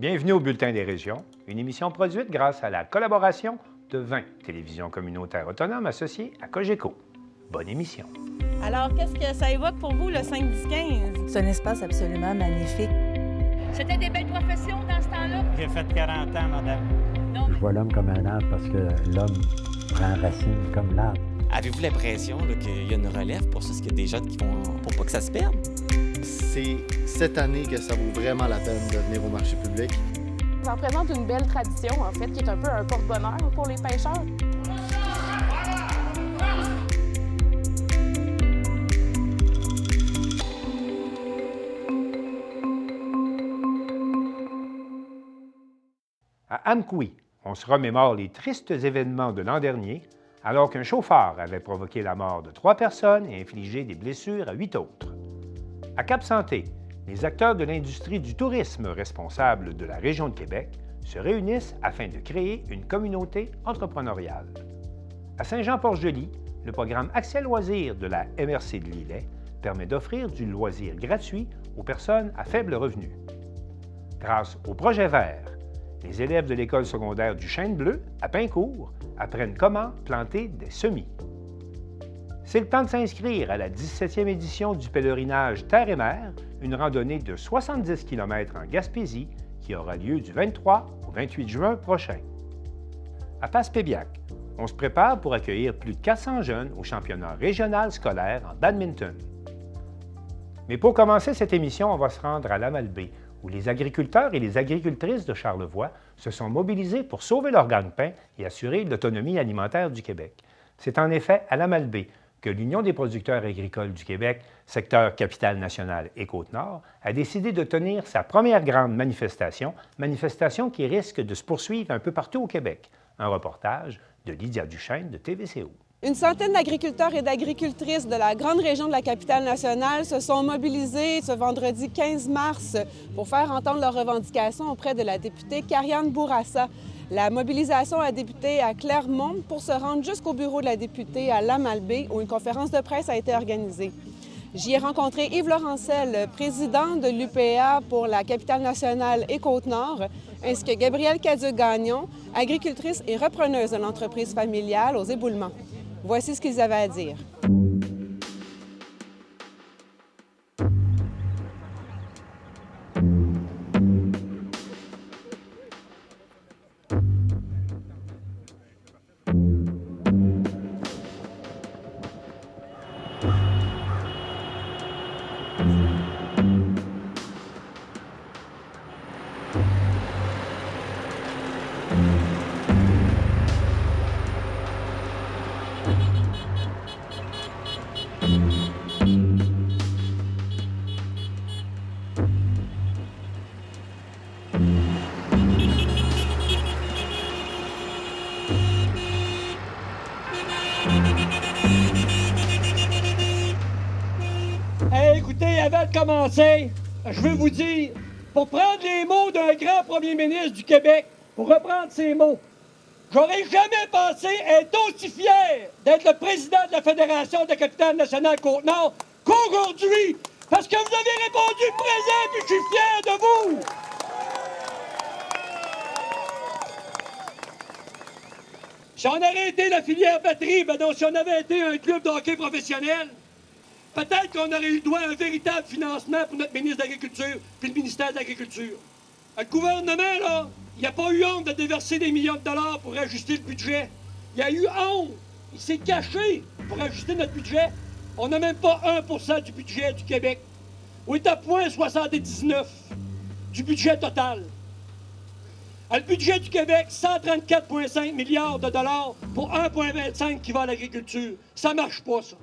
Bienvenue au Bulletin des régions, une émission produite grâce à la collaboration de 20 télévisions communautaires autonomes associées à Cogeco. Bonne émission. Alors, qu'est-ce que ça évoque pour vous, le 5-10-15? C'est un espace absolument magnifique. C'était des belles professions dans ce temps-là? J'ai fait 40 ans, madame. Non. Je vois l'homme comme un arbre parce que l'homme prend racine comme l'arbre. Avez-vous l'impression qu'il y a une relève pour ça? Est-ce qu'il y a des gens qui vont pour pas que ça se perde? C'est cette année que ça vaut vraiment la peine de venir au marché public. Ça représente une belle tradition, en fait, qui est un peu un porte-bonheur pour les pêcheurs. À Amkoui, on se remémore les tristes événements de l'an dernier, alors qu'un chauffeur avait provoqué la mort de 3 personnes et infligé des blessures à 8 autres. À Cap-Santé, les acteurs de l'industrie du tourisme responsables de la région de Québec se réunissent afin de créer une communauté entrepreneuriale. À Saint-Jean-Port-Joli, le programme Accès Loisirs de la MRC de Lillet permet d'offrir du loisir gratuit aux personnes à faible revenu. Grâce au projet vert, les élèves de l'école secondaire du Chêne Bleu, à Pincourt, apprennent comment planter des semis. C'est le temps de s'inscrire à la 17e édition du pèlerinage Terre et Mer, une randonnée de 70 km en Gaspésie qui aura lieu du 23 au 28 juin prochain. À Passepébiac, on se prépare pour accueillir plus de 400 jeunes au championnat régional scolaire en badminton. Mais pour commencer cette émission, on va se rendre à Lamalbé, où les agriculteurs et les agricultrices de Charlevoix se sont mobilisés pour sauver leur gagne-pain et assurer l'autonomie alimentaire du Québec. C'est en effet à Lamalbé que l'Union des producteurs agricoles du Québec, secteur Capitale-Nationale et Côte-Nord, a décidé de tenir sa première grande manifestation qui risque de se poursuivre un peu partout au Québec. Un reportage de Lydia Duchesne de TVCO. Une centaine d'agriculteurs et d'agricultrices de la grande région de la Capitale-Nationale se sont mobilisés ce vendredi 15 mars pour faire entendre leurs revendications auprès de la députée Karianne Bourassa. La mobilisation a débuté à Clermont pour se rendre jusqu'au bureau de la députée à Lamalbé, où une conférence de presse a été organisée. J'y ai rencontré Yves Laurencel, président de l'UPA pour la Capitale-Nationale et Côte-Nord, ainsi que Gabrielle Cadieux-Gagnon, agricultrice et repreneuse de l'entreprise familiale aux éboulements. Voici ce qu'ils avaient à dire. Hey, écoutez, avant de commencer, je veux vous dire, pour prendre les mots d'un grand premier ministre du Québec, pour reprendre ces mots, j'aurais jamais pensé être aussi fier d'être le président de la Fédération de la Capitale-Nationale Côte-Nord qu'aujourd'hui, parce que vous avez répondu présent puis je suis fier de vous. Si on avait été la filière batterie, ben non, si on avait été un club de hockey professionnel, peut-être qu'on aurait eu droit à un véritable financement pour notre ministre de l'Agriculture puis le ministère de l'Agriculture. Le gouvernement, là, il n'a pas eu honte de déverser des millions de dollars pour ajuster le budget. Il a eu honte. Il s'est caché pour ajuster notre budget. On n'a même pas 1% du budget du Québec. On est à 0,79 du budget total. Le budget du Québec, 134,5 milliards de dollars pour 1,25 qui va à l'agriculture. Ça marche pas, ça.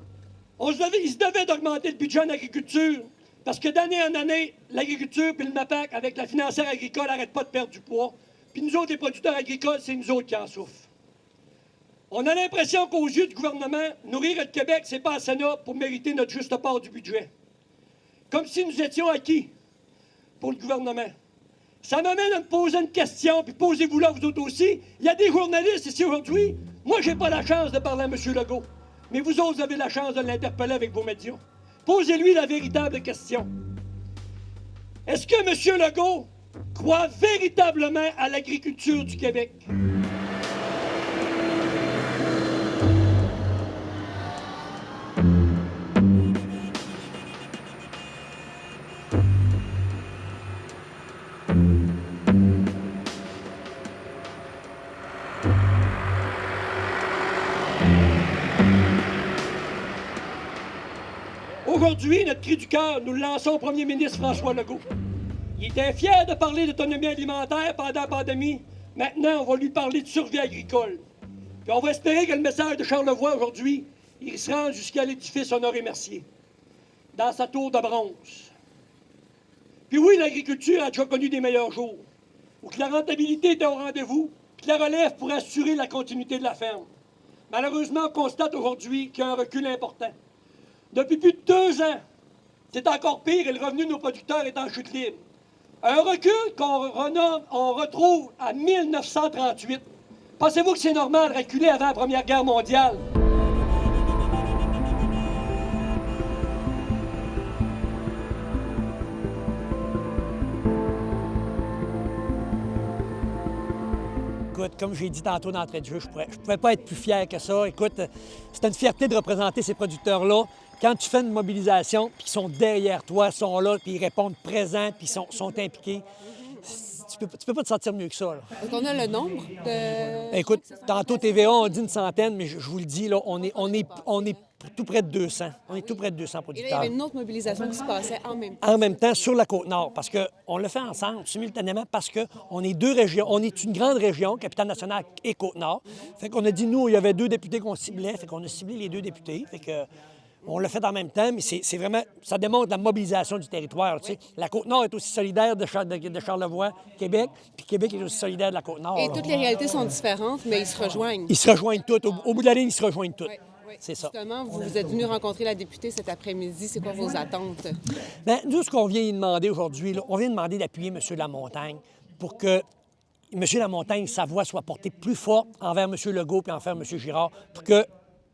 Il se devait d'augmenter le budget en agriculture parce que d'année en année, l'agriculture puis le MAPAC, avec la financière agricole, n'arrête pas de perdre du poids. Puis nous autres, les producteurs agricoles, c'est nous autres qui en souffrent. On a l'impression qu'aux yeux du gouvernement, nourrir le Québec, c'est pas assez noble pour mériter notre juste part du budget. Comme si nous étions acquis pour le gouvernement. Ça m'amène à me poser une question, puis posez-vous-la vous autres aussi. Il y a des journalistes ici aujourd'hui. Moi, j'ai pas la chance de parler à M. Legault. Mais vous autres, vous avez la chance de l'interpeller avec vos médias. Posez-lui la véritable question. Est-ce que M. Legault croient véritablement à l'agriculture du Québec. Aujourd'hui, notre cri du cœur, nous le lançons au premier ministre François Legault. Il était fier de parler d'autonomie alimentaire pendant la pandémie. Maintenant, on va lui parler de survie agricole. Puis on va espérer que le message de Charlevoix aujourd'hui, il se rend jusqu'à l'édifice Honoré-Mercier, dans sa tour de bronze. Puis oui, l'agriculture a déjà connu des meilleurs jours, où que la rentabilité était au rendez-vous, puis que la relève pour assurer la continuité de la ferme. Malheureusement, on constate aujourd'hui qu'il y a un recul important. Depuis plus de 2 ans, c'est encore pire et le revenu de nos producteurs est en chute libre. Un recul on retrouve à 1938. Pensez-vous que c'est normal de reculer avant la Première Guerre mondiale? Écoute, comme j'ai dit tantôt d'entrée de jeu, je ne pouvais pas être plus fier que ça. Écoute, c'est une fierté de représenter ces producteurs-là. Quand tu fais une mobilisation, puis ils sont derrière toi, sont là, puis ils répondent présents, puis ils sont impliqués, tu peux pas te sentir mieux que ça. Est-ce qu'on a le nombre de... Écoute, tantôt TVA, on dit une centaine, mais je vous le dis, là, on est tout près de 200. On est tout près de 200 Et là, il y producteurs. avait une autre mobilisation qui se passait en même temps. En même temps, sur la Côte-Nord, parce qu'on le fait ensemble, simultanément, parce qu'on est 2 régions. On est une grande région, Capitale-Nationale et Côte-Nord. Fait qu'on a dit, nous, il y avait 2 députés qu'on ciblait, fait qu'on a ciblé les 2 députés. Fait que... On l'a fait en même temps, mais c'est vraiment... Ça démontre la mobilisation du territoire. Tu sais. La Côte-Nord est aussi solidaire de Charlevoix, Québec, puis Québec est aussi solidaire de la Côte-Nord. Et toutes les réalités sont différentes, mais ils se rejoignent. Ils se rejoignent toutes. Au bout de la ligne, ils se rejoignent toutes. Oui. C'est ça. Justement, vous êtes venu rencontrer la députée cet après-midi. C'est quoi vos attentes? Bien, nous, ce qu'on vient y demander aujourd'hui, là, on vient demander d'appuyer M. Lamontagne pour que M. Lamontagne, sa voix soit portée plus forte envers M. Legault et envers M. Girard, pour que...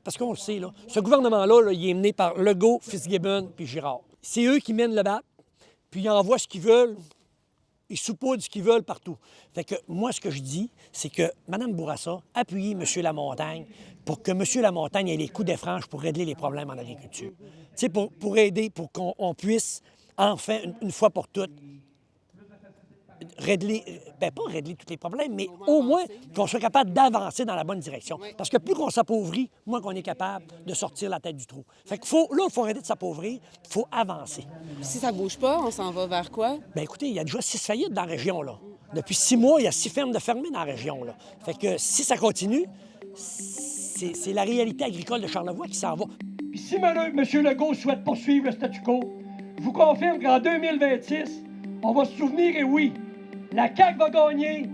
Parce qu'on le sait, là, ce gouvernement-là, là, il est mené par Legault, Fitzgibbon puis Girard. C'est eux qui mènent le bat, puis ils envoient ce qu'ils veulent, ils saupoudrent ce qu'ils veulent partout. Fait que moi, ce que je dis, c'est que Mme Bourassa appuie M. Lamontagne pour que M. Lamontagne ait les coups de franche pour régler les problèmes en agriculture. Tu sais, pour aider, pour qu'on puisse, enfin, une fois pour toutes, régler, pas régler tous les problèmes, mais au moins qu'on soit capable d'avancer dans la bonne direction. Parce que plus qu'on s'appauvrit, moins qu'on est capable de sortir la tête du trou. Fait qu'il faut, là, il faut arrêter de s'appauvrir, il faut avancer. Si ça bouge pas, on s'en va vers quoi? Bien, écoutez, il y a déjà 6 faillites dans la région, là. Depuis 6 mois, il y a 6 fermes de fermées dans la région, là. Fait que si ça continue, c'est la réalité agricole de Charlevoix qui s'en va. Puis si M. Legault souhaite poursuivre le statu quo, je vous confirme qu'en 2026, on va se souvenir, et oui, la CAQ va gagner,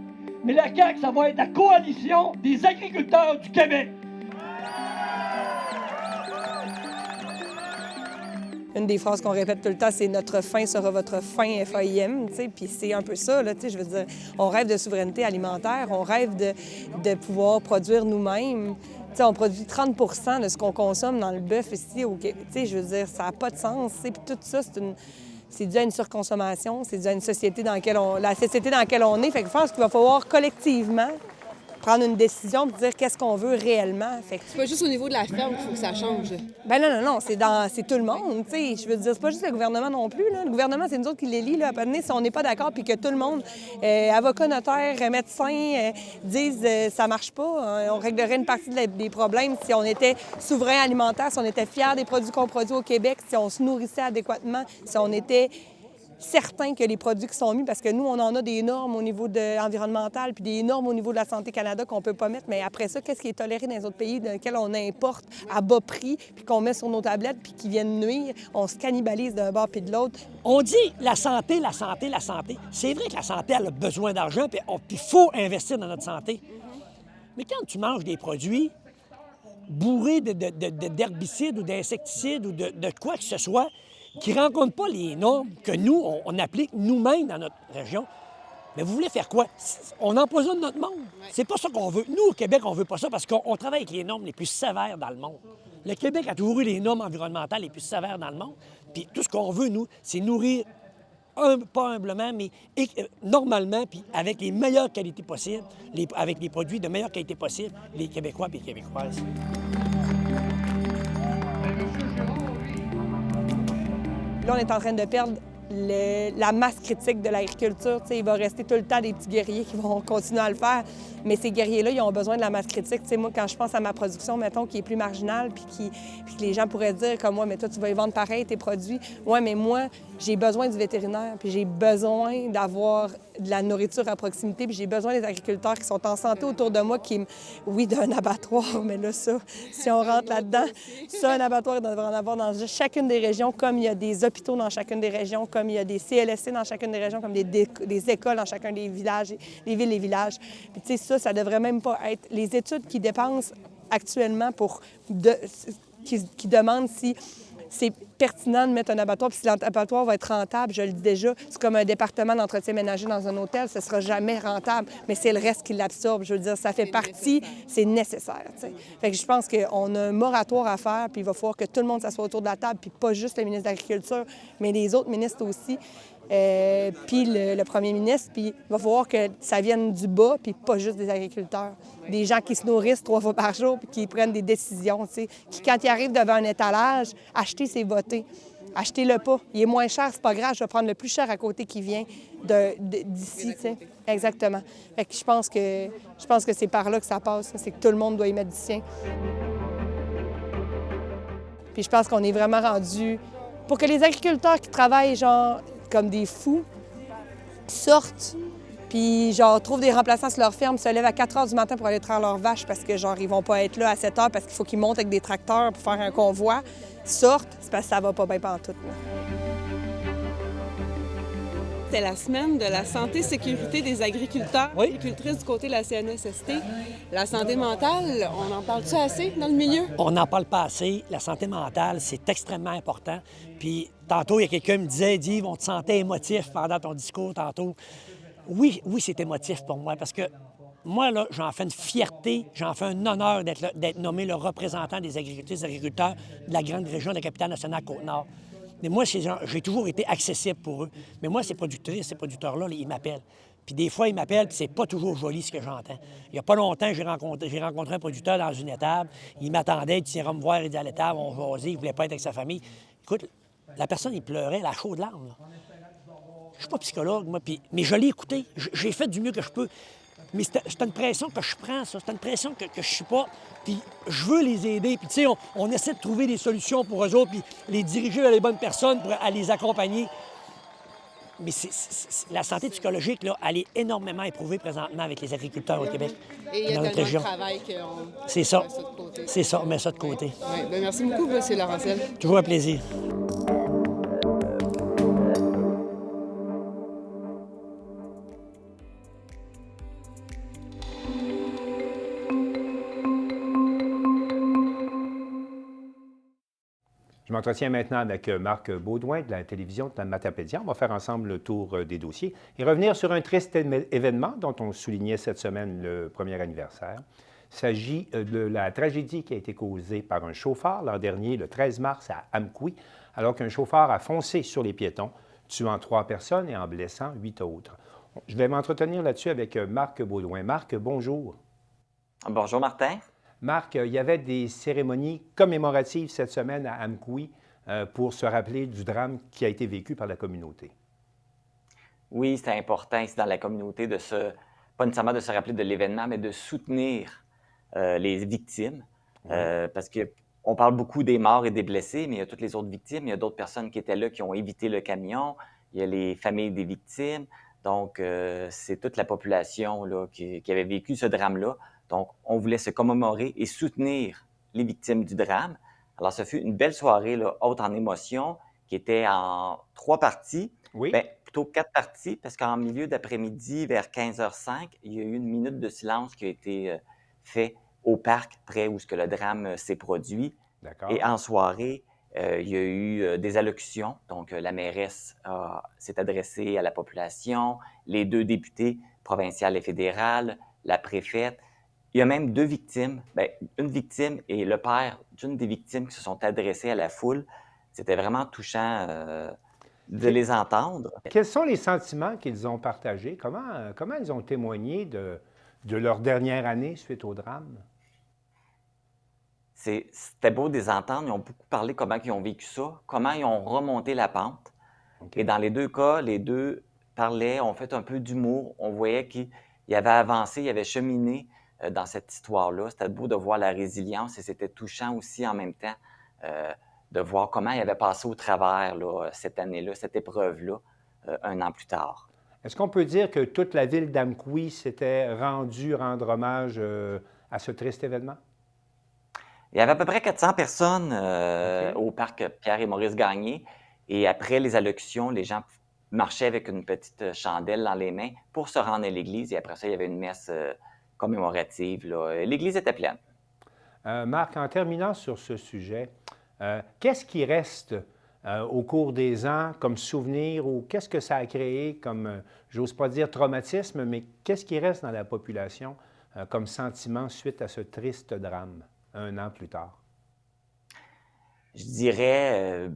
mais la CAQ, ça va être la coalition des agriculteurs du Québec. Une des phrases qu'on répète tout le temps, c'est « Notre faim sera votre faim, FAIM », tu sais, puis c'est un peu ça, là, tu sais, je veux dire, on rêve de souveraineté alimentaire, on rêve de pouvoir produire nous-mêmes. Tu sais, on produit 30 % de ce qu'on consomme dans le bœuf ici au Québec. Tu sais, je veux dire, ça n'a pas de sens, tu sais, puis tout ça, c'est dû à une surconsommation, c'est dû à une société dans laquelle la société dans laquelle on est. Fait que je pense qu'il va falloir collectivement prendre une décision de dire qu'est-ce qu'on veut réellement. Fait que... C'est pas juste au niveau de la ferme qu'il faut que ça change. Ben non, c'est tout le monde, tu sais. Je veux dire, c'est pas juste le gouvernement non plus, là. Le gouvernement, c'est nous autres qui l'élit, là. À un moment donné, si on n'est pas d'accord, puis que tout le monde, avocats, notaires, médecins, disent ça marche pas, on réglerait une partie des problèmes si on était souverain alimentaire, si on était fiers des produits qu'on produit au Québec, si on se nourrissait adéquatement, si on était certain que les produits qui sont mis, parce que nous, on en a des normes au niveau environnemental puis des normes au niveau de la Santé Canada qu'on peut pas mettre, mais après ça, qu'est-ce qui est toléré dans les autres pays dans lesquels on importe à bas prix puis qu'on met sur nos tablettes puis qui viennent nuire? On se cannibalise d'un bord puis de l'autre. On dit la santé, la santé, la santé. C'est vrai que la santé, elle a besoin d'argent puis il faut investir dans notre santé. Mais quand tu manges des produits bourrés d'herbicides ou d'insecticides ou de quoi que ce soit, qui ne rencontrent pas les normes que nous, on applique nous-mêmes dans notre région. Mais vous voulez faire quoi? On empoisonne notre monde. C'est pas ça qu'on veut. Nous, au Québec, on veut pas ça parce qu'on travaille avec les normes les plus sévères dans le monde. Le Québec a toujours eu les normes environnementales les plus sévères dans le monde. Puis tout ce qu'on veut, nous, c'est nourrir pas humblement, mais normalement, puis avec les meilleures qualités possibles, avec les produits de meilleure qualité possible, les Québécois et les Québécoises. Là, on est en train de perdre la masse critique de l'agriculture. Il va rester tout le temps des petits guerriers qui vont continuer à le faire. Mais ces guerriers-là, ils ont besoin de la masse critique. Moi, quand je pense à ma production, mettons, qui est plus marginale, puis que les gens pourraient dire comme moi, mais toi, tu vas y vendre pareil tes produits. Oui, mais moi, j'ai besoin du vétérinaire, puis j'ai besoin d'avoir de la nourriture à proximité, puis j'ai besoin des agriculteurs qui sont en santé autour de moi, oui, d'un abattoir, mais là, ça, si on rentre là-dedans, ça, un abattoir, il devrait en avoir dans chacune des régions, comme il y a des hôpitaux dans chacune des régions, comme il y a des CLSC dans chacune des régions, comme des écoles dans chacun des villages, les villes et villages. Puis, tu sais, ça devrait même pas être... Les études qui dépensent actuellement qui demandent si c'est pertinent de mettre un abattoir, puis si l'abattoir va être rentable, je le dis déjà, c'est comme un département d'entretien ménager dans un hôtel, ce ne sera jamais rentable, mais c'est le reste qui l'absorbe. Je veux dire, ça fait partie, c'est nécessaire. T'sais. Fait que je pense qu'on a un moratoire à faire, puis il va falloir que tout le monde s'assoie autour de la table, puis pas juste le ministre de l'Agriculture, mais les autres ministres aussi. Puis le premier ministre, puis il va falloir que ça vienne du bas, puis pas juste des agriculteurs. Des gens qui se nourrissent 3 fois par jour, puis qui prennent des décisions, tu sais. Qui, quand ils arrivent devant un étalage, acheter, c'est voter. Achetez-le pas. Il est moins cher, c'est pas grave, je vais prendre le plus cher à côté qui vient d'ici, tu sais. Exactement. Fait que je pense que c'est par là que ça passe, c'est que tout le monde doit y mettre du sien. Puis je pense qu'on est vraiment rendu... Pour que les agriculteurs qui travaillent, genre, comme des fous, sortent, puis genre trouvent des remplaçants sur leur ferme, se lèvent à 4 heures du matin pour aller traire leurs vaches parce que genre ils vont pas être là à 7 heures parce qu'il faut qu'ils montent avec des tracteurs pour faire un convoi, sortent, c'est parce que ça va pas bien pantoute. C'était la semaine de la santé sécurité des agriculteurs et agricultrices du côté de la CNESST. La santé mentale, on en parle-tu assez dans le milieu? On n'en parle pas assez. La santé mentale, c'est extrêmement important. Puis tantôt, il y a quelqu'un qui me disait, on te sentait émotif pendant ton discours tantôt. Oui, c'est émotif pour moi parce que moi, là, j'en fais une fierté, j'en fais un honneur d'être nommé le représentant des agricultrices et agriculteurs de la grande région de la capitale nationale Côte-Nord. Mais moi, j'ai toujours été accessible pour eux. Mais moi, ces productrices, ces producteurs-là, ils m'appellent. Puis des fois, ils m'appellent, puis c'est pas toujours joli ce que j'entends. Il n'y a pas longtemps, j'ai rencontré un producteur dans une étable. Il m'attendait, il ira me voir, il dit à l'étable, on jasait, il voulait pas être avec sa famille. Écoute, la personne, il pleurait, la chaude larme. Là. Je suis pas psychologue, moi, mais je l'ai écouté. J'ai fait du mieux que je peux. Mais c'est une pression que je prends, ça. C'est une pression que je suis pas. Puis je veux les aider. Puis tu sais, on essaie de trouver des solutions pour eux autres, puis les diriger vers les bonnes personnes pour les accompagner. Mais la santé psychologique, là, elle est énormément éprouvée présentement avec les agriculteurs au Québec. Et il y a tellement de travail qu'on C'est ça. met ça de côté. C'est ça, on met ça de côté. Ouais, bien, merci beaucoup, M. Laurentiel. Toujours un plaisir. Je m'entretiens maintenant avec Marc Beaudoin de la télévision de la Matapédia. On va faire ensemble le tour des dossiers et revenir sur un triste événement dont on soulignait cette semaine le premier anniversaire. Il s'agit de la tragédie qui a été causée par un chauffeur l'an dernier, le 13 mars, à Amqui, alors qu'un chauffeur a foncé sur les piétons, tuant 3 personnes et en blessant 8 autres. Je vais m'entretenir là-dessus avec Marc Beaudoin. Marc, bonjour. Bonjour, Martin. Marc, il y avait des cérémonies commémoratives cette semaine à Amqui pour se rappeler du drame qui a été vécu par la communauté. Oui, c'était important ici dans la communauté pas nécessairement de se rappeler de l'événement, mais de soutenir les victimes. Parce qu'on parle beaucoup des morts et des blessés, mais il y a toutes les autres victimes. Il y a d'autres personnes qui étaient là, qui ont évité le camion. Il y a les familles des victimes. Donc, c'est toute la population là, qui avait vécu ce drame-là. Donc, on voulait se commémorer et soutenir les victimes du drame. Alors, ce fut une belle soirée, là, haute en émotion, qui était en 3 parties. Oui. Bien, plutôt 4 parties, parce qu'en milieu d'après-midi, vers 15h05, il y a eu une minute de silence qui a été fait au parc, près où le drame s'est produit. D'accord. Et en soirée, il y a eu des allocutions. Donc, la mairesse s'est adressée à la population, les 2 députés provinciales et fédérales, la préfète. Il y a même 2 victimes, bien, une victime et le père d'une des victimes qui se sont adressées à la foule. C'était vraiment touchant de les entendre. Quels sont les sentiments qu'ils ont partagés? Comment ils ont témoigné de leur dernière année suite au drame? C'était beau de les entendre. Ils ont beaucoup parlé comment ils ont vécu ça, comment ils ont remonté la pente. Et dans les deux cas, les deux parlaient, ont fait un peu d'humour. On voyait qu'ils avaient avancé, ils avaient cheminé dans cette histoire-là. C'était beau de voir la résilience et c'était touchant aussi en même temps de voir comment ils avaient passé au travers là, cette année-là, cette épreuve-là, un an plus tard. Est-ce qu'on peut dire que toute la ville d'Amqui s'était rendre hommage à ce triste événement? Il y avait à peu près 400 personnes au parc Pierre et Maurice Gagné. Et après les allocutions, les gens marchaient avec une petite chandelle dans les mains pour se rendre à l'église. Et après ça, il y avait une messe commémorative, là. L'église était pleine. Marc, en terminant sur ce sujet, qu'est-ce qui reste au cours des ans comme souvenir ou qu'est-ce que ça a créé comme, j'ose pas dire traumatisme, mais qu'est-ce qui reste dans la population comme sentiment suite à ce triste drame, un an plus tard? Je dirais,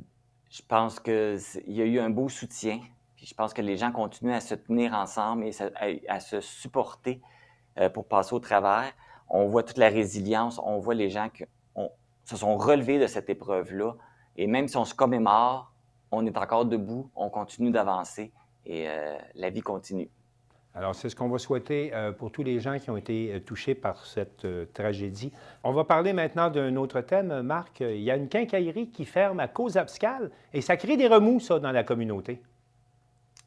je pense qu'il y a eu un beau soutien. Puis je pense que les gens continuent à se tenir ensemble et à se supporter pour passer au travers. On voit toute la résilience, on voit les gens qui se sont relevés de cette épreuve-là. Et même si on se commémore, on est encore debout, on continue d'avancer et la vie continue. Alors, c'est ce qu'on va souhaiter pour tous les gens qui ont été touchés par cette tragédie. On va parler maintenant d'un autre thème, Marc. Il y a une quincaillerie qui ferme à Cause-Abscal et ça crée des remous, ça, dans la communauté.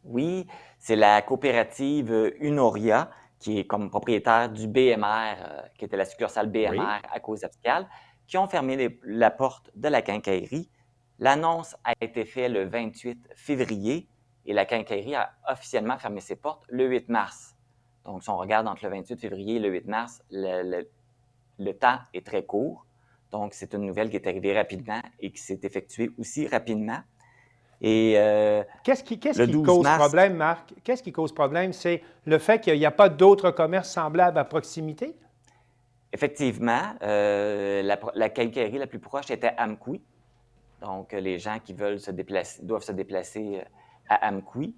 Oui, c'est la coopérative Unoria qui est comme propriétaire du BMR, qui était la succursale BMR à Cause-Abscal, qui ont fermé la porte de la quincaillerie. L'annonce a été faite le 28 février. Et la quincaillerie a officiellement fermé ses portes le 8 mars. Donc, si on regarde entre le 28 février et le 8 mars, le temps est très court. Donc, c'est une nouvelle qui est arrivée rapidement et qui s'est effectuée aussi rapidement. Et qu'est-ce qui cause problème, Marc? Qu'est-ce qui cause problème? C'est le fait qu'il n'y a pas d'autres commerces semblables à proximité? Effectivement. La quincaillerie la plus proche était à Amqui. Donc, les gens qui veulent se déplacer doivent se déplacer à Amqui.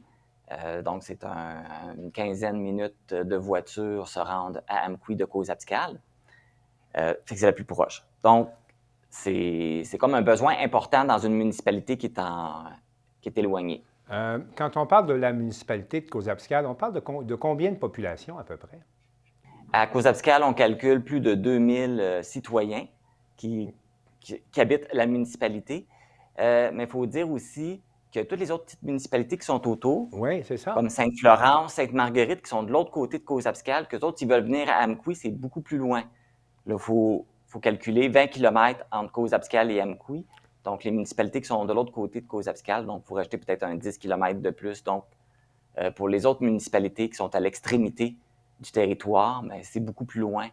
Donc, c'est une quinzaine de minutes de voiture se rendre à Amqui de Cause-Abscal. C'est la plus proche. Donc, c'est comme un besoin important dans une municipalité qui est éloignée. Quand on parle de la municipalité de Cause-Abscal, on parle de combien de population à peu près? À Cause-Abscal, on calcule plus de 2000 citoyens qui habitent la municipalité. Mais il faut dire aussi que toutes les autres petites municipalités qui sont autour, comme Sainte-Florence, Sainte-Marguerite, qui sont de l'autre côté de Cause-Abscal, qu'eux autres, ils veulent venir à Amqui, c'est beaucoup plus loin. Là, il faut calculer 20 km entre Cause-Abscal et Amqui. Donc, les municipalités qui sont de l'autre côté de Cause-Abscal, donc, il faut rajouter peut-être un 10 km de plus. Donc, pour les autres municipalités qui sont à l'extrémité du territoire, bien, c'est beaucoup plus loin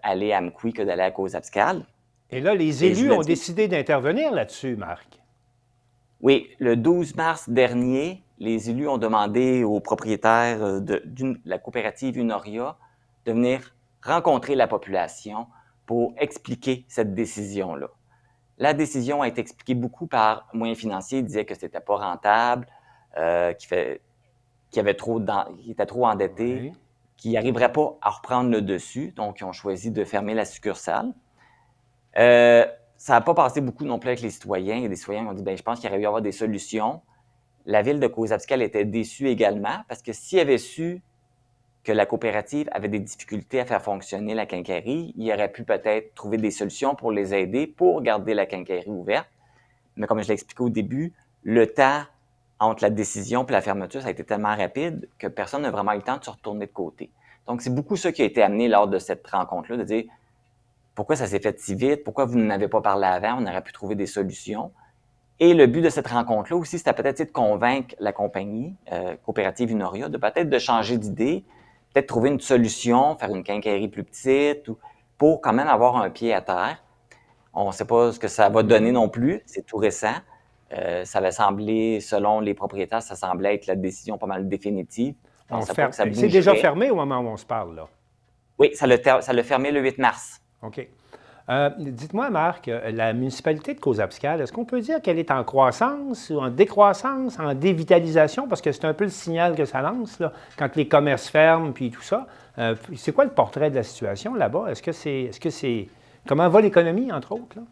aller à Amqui que d'aller à Cause-Abscal. Et là, les élus ont décidé d'intervenir là-dessus, Marc. Oui, le 12 mars dernier, les élus ont demandé aux propriétaires de la coopérative Unoria de venir rencontrer la population pour expliquer cette décision-là. La décision a été expliquée beaucoup par moyens financiers. Ils disaient que c'était pas rentable, qu'il était trop endetté, qu'il n'arriverait pas à reprendre le dessus. Donc, ils ont choisi de fermer la succursale. Ça n'a pas passé beaucoup non plus avec les citoyens. Il y a des citoyens qui ont dit, bien, je pense qu'il aurait dû y avoir des solutions. La ville de Cause-Abscal était déçue également parce que s'il avait su que la coopérative avait des difficultés à faire fonctionner la quincaillerie, il aurait pu peut-être trouver des solutions pour les aider pour garder la quincaillerie ouverte. Mais comme je l'ai expliqué au début, le temps entre la décision et la fermeture, ça a été tellement rapide que personne n'a vraiment eu le temps de se retourner de côté. Donc, c'est beaucoup ça qui a été amené lors de cette rencontre-là, de dire pourquoi ça s'est fait si vite, pourquoi vous n'en avez pas parlé avant, on aurait pu trouver des solutions. Et le but de cette rencontre-là aussi, c'était peut-être de convaincre la compagnie, Coopérative Unoria, de peut-être de changer d'idée, peut-être trouver une solution, faire une quincaillerie plus petite, pour quand même avoir un pied à terre. On ne sait pas ce que ça va donner non plus, c'est tout récent. Ça avait semblé, selon les propriétaires, ça semblait être la décision pas mal définitive. C'est déjà fermé au moment où on se parle, là? Oui, ça l'a fermé le 8 mars. OK. Dites-moi, Marc, la municipalité de Causapscal, est-ce qu'on peut dire qu'elle est en croissance ou en décroissance, en dévitalisation? Parce que c'est un peu le signal que ça lance, là, quand les commerces ferment puis tout ça. C'est quoi le portrait de la situation là-bas? Comment va l'économie, entre autres, là?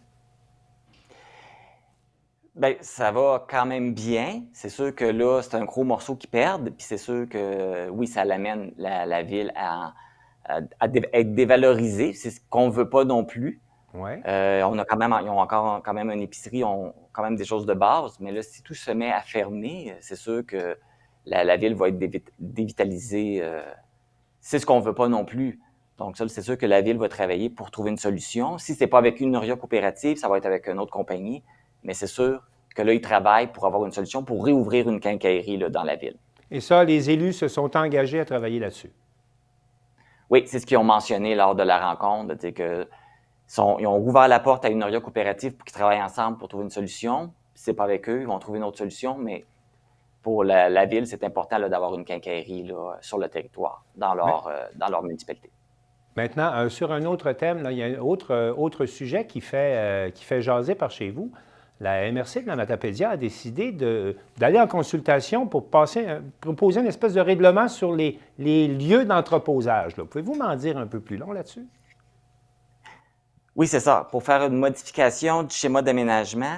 Bien, ça va quand même bien. C'est sûr que là, c'est un gros morceau qu'ils perdent. Puis c'est sûr que, oui, ça l'amène, la ville, être dévalorisée. C'est ce qu'on ne veut pas non plus. Ouais. Ils ont encore quand même une épicerie, ils ont quand même des choses de base. Mais là, si tout se met à fermer, c'est sûr que la ville va être dévitalisée. C'est ce qu'on ne veut pas non plus. Donc ça, c'est sûr que la ville va travailler pour trouver une solution. Si ce n'est pas avec une Noria coopérative, ça va être avec une autre compagnie. Mais c'est sûr que là, ils travaillent pour avoir une solution pour réouvrir une quincaillerie là, dans la ville. Et ça, les élus se sont engagés à travailler là-dessus. Oui, c'est ce qu'ils ont mentionné lors de la rencontre, ils ont ouvert la porte à une Noria coopérative pour qu'ils travaillent ensemble pour trouver une solution. Si ce n'est pas avec eux, ils vont trouver une autre solution, mais pour la ville, c'est important là, d'avoir une quincaillerie là, sur le territoire, dans leur municipalité. Maintenant, sur un autre thème, là, il y a un autre sujet qui fait jaser par chez vous. La MRC de la Matapédia a décidé d'aller en consultation pour proposer une espèce de règlement sur les lieux d'entreposage. Pouvez-vous m'en dire un peu plus long là-dessus? Oui, c'est ça. Pour faire une modification du schéma d'aménagement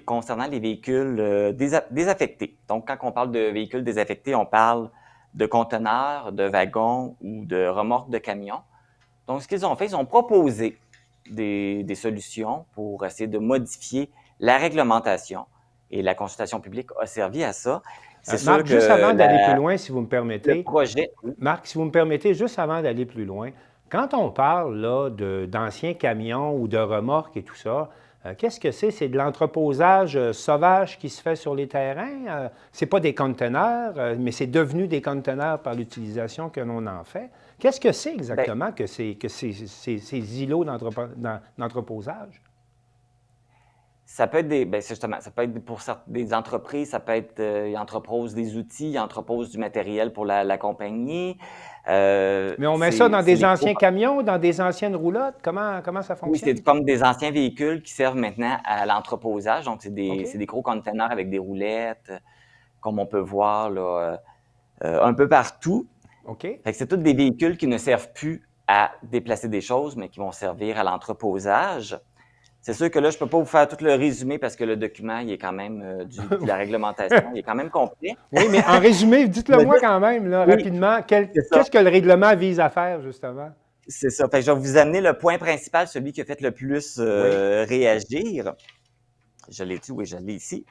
concernant les véhicules désaffectés. Donc, quand on parle de véhicules désaffectés, on parle de conteneurs, de wagons ou de remorques de camions. Donc, ce qu'ils ont fait, ils ont proposé des solutions pour essayer de modifier la réglementation. Et la consultation publique a servi à ça. Marc, juste avant d'aller plus loin, si vous me permettez. Le projet. Marc, si vous me permettez, juste avant d'aller plus loin, quand on parle là, d'anciens camions ou de remorques et tout ça, qu'est-ce que c'est? C'est de l'entreposage sauvage qui se fait sur les terrains? C'est pas des conteneurs, mais c'est devenu des conteneurs par l'utilisation que l'on en fait. Qu'est-ce que c'est exactement que ces îlots d'entreposage? Ça peut être ça peut être pour des entreprises, ça peut être, ils entreposent des outils, ils entreposent du matériel pour la compagnie. Mais on met ça dans des anciens camions, dans des anciennes roulottes? Comment ça fonctionne? Oui, c'est comme des anciens véhicules qui servent maintenant à l'entreposage. Donc, c'est des gros conteneurs avec des roulettes, comme on peut voir là, un peu partout. OK. Fait que c'est tous des véhicules qui ne servent plus à déplacer des choses, mais qui vont servir à l'entreposage. C'est sûr que là, je ne peux pas vous faire tout le résumé parce que le document, il est quand même de la réglementation, il est quand même complet. Oui, mais en résumé, dites-le moi quand même, là, rapidement. Qu'est-ce que le règlement vise à faire, justement? C'est ça. Fait que je vais vous amener le point principal, celui qui a fait le plus réagir. Je l'ai dit, oui, je l'ai ici.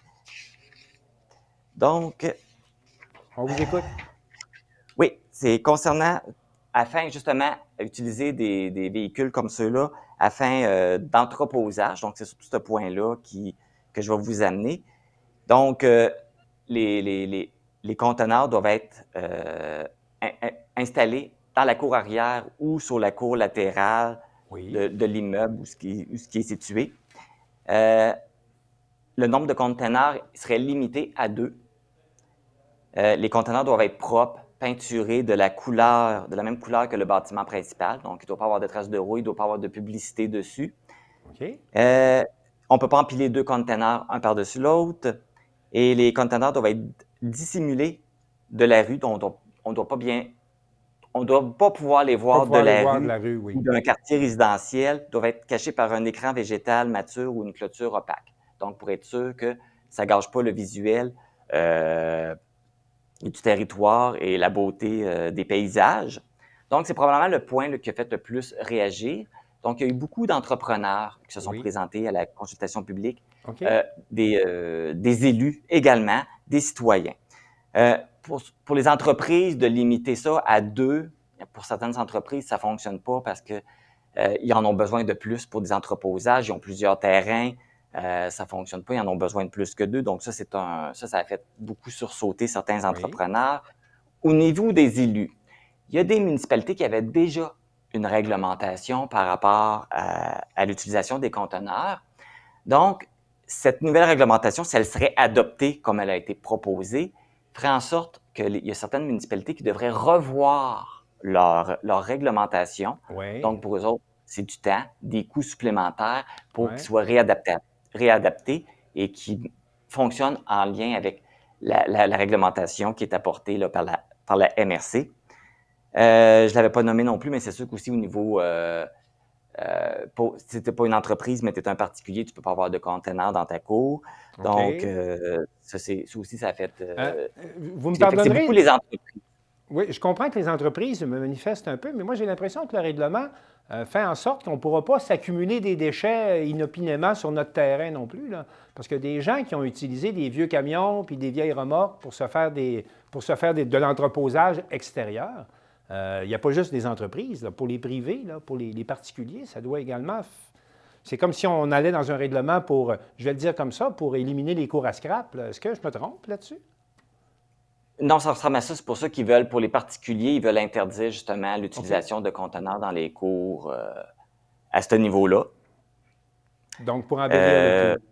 Donc... On vous écoute. Oui, c'est concernant, afin justement d'utiliser des véhicules comme ceux-là, afin d'entreposage. Donc, c'est surtout ce point-là que je vais vous amener. Donc, les conteneurs doivent être installés dans la cour arrière ou sur la cour latérale de l'immeuble où ce qui est situé. Le nombre de conteneurs serait limité à 2. Les conteneurs doivent être propres, peinturé de la même couleur que le bâtiment principal. Donc, il ne doit pas avoir de traces de rouille, il ne doit pas avoir de publicité dessus. OK. On ne peut pas empiler 2 conteneurs un par-dessus l'autre. Et les conteneurs doivent être dissimulés de la rue. Donc, on ne doit pas pouvoir les voir de la rue ou d'un quartier résidentiel. Ils doivent être cachés par un écran végétal mature ou une clôture opaque. Donc, pour être sûr que ça ne gâche pas le visuel du territoire et la beauté des paysages. Donc, c'est probablement le point qui a fait le plus réagir. Donc, il y a eu beaucoup d'entrepreneurs qui se sont présentés à la consultation publique, des élus également, des citoyens. Pour les entreprises, de limiter ça à 2, pour certaines entreprises, ça ne fonctionne pas parce qu'ils en ont besoin de plus pour des entreposages. Ils ont plusieurs terrains. Ça ne fonctionne pas, ils en ont besoin de plus que 2. Donc, ça a fait beaucoup sursauter certains entrepreneurs. Au niveau des élus, il y a des municipalités qui avaient déjà une réglementation par rapport à l'utilisation des conteneurs. Donc, cette nouvelle réglementation, si elle serait adoptée comme elle a été proposée, ferait en sorte qu'il y a certaines municipalités qui devraient revoir leur réglementation. Oui. Donc, pour eux autres, c'est du temps, des coûts supplémentaires pour Ouais. qu'ils soient réadaptés et qui fonctionnent en lien avec la réglementation qui est apportée là, par la MRC. Je ne l'avais pas nommé non plus, mais c'est sûr qu'aussi au niveau... si tu n'es pas une entreprise, mais tu es un particulier, tu ne peux pas avoir de conteneur dans ta cour. Donc, ça aussi, ça a fait... vous me c'est pardonnerez... beaucoup les entreprises. Oui, je comprends que les entreprises me manifestent un peu, mais moi, j'ai l'impression que le règlement fait en sorte qu'on ne pourra pas s'accumuler des déchets inopinément sur notre terrain non plus, là. Parce que des gens qui ont utilisé des vieux camions puis des vieilles remorques pour se faire de l'entreposage extérieur, il n'y a pas juste des entreprises. Là, pour les privés, là, pour les particuliers, ça doit également... C'est comme si on allait dans un règlement pour, je vais le dire comme ça, pour éliminer les cours à scrap. Là. Est-ce que je me trompe là-dessus? Non, ça ressemble à ça. C'est pour ça qu'ils veulent, pour les particuliers, ils veulent interdire justement l'utilisation de conteneurs dans les cours à ce niveau-là. Donc, pour embellir le tout.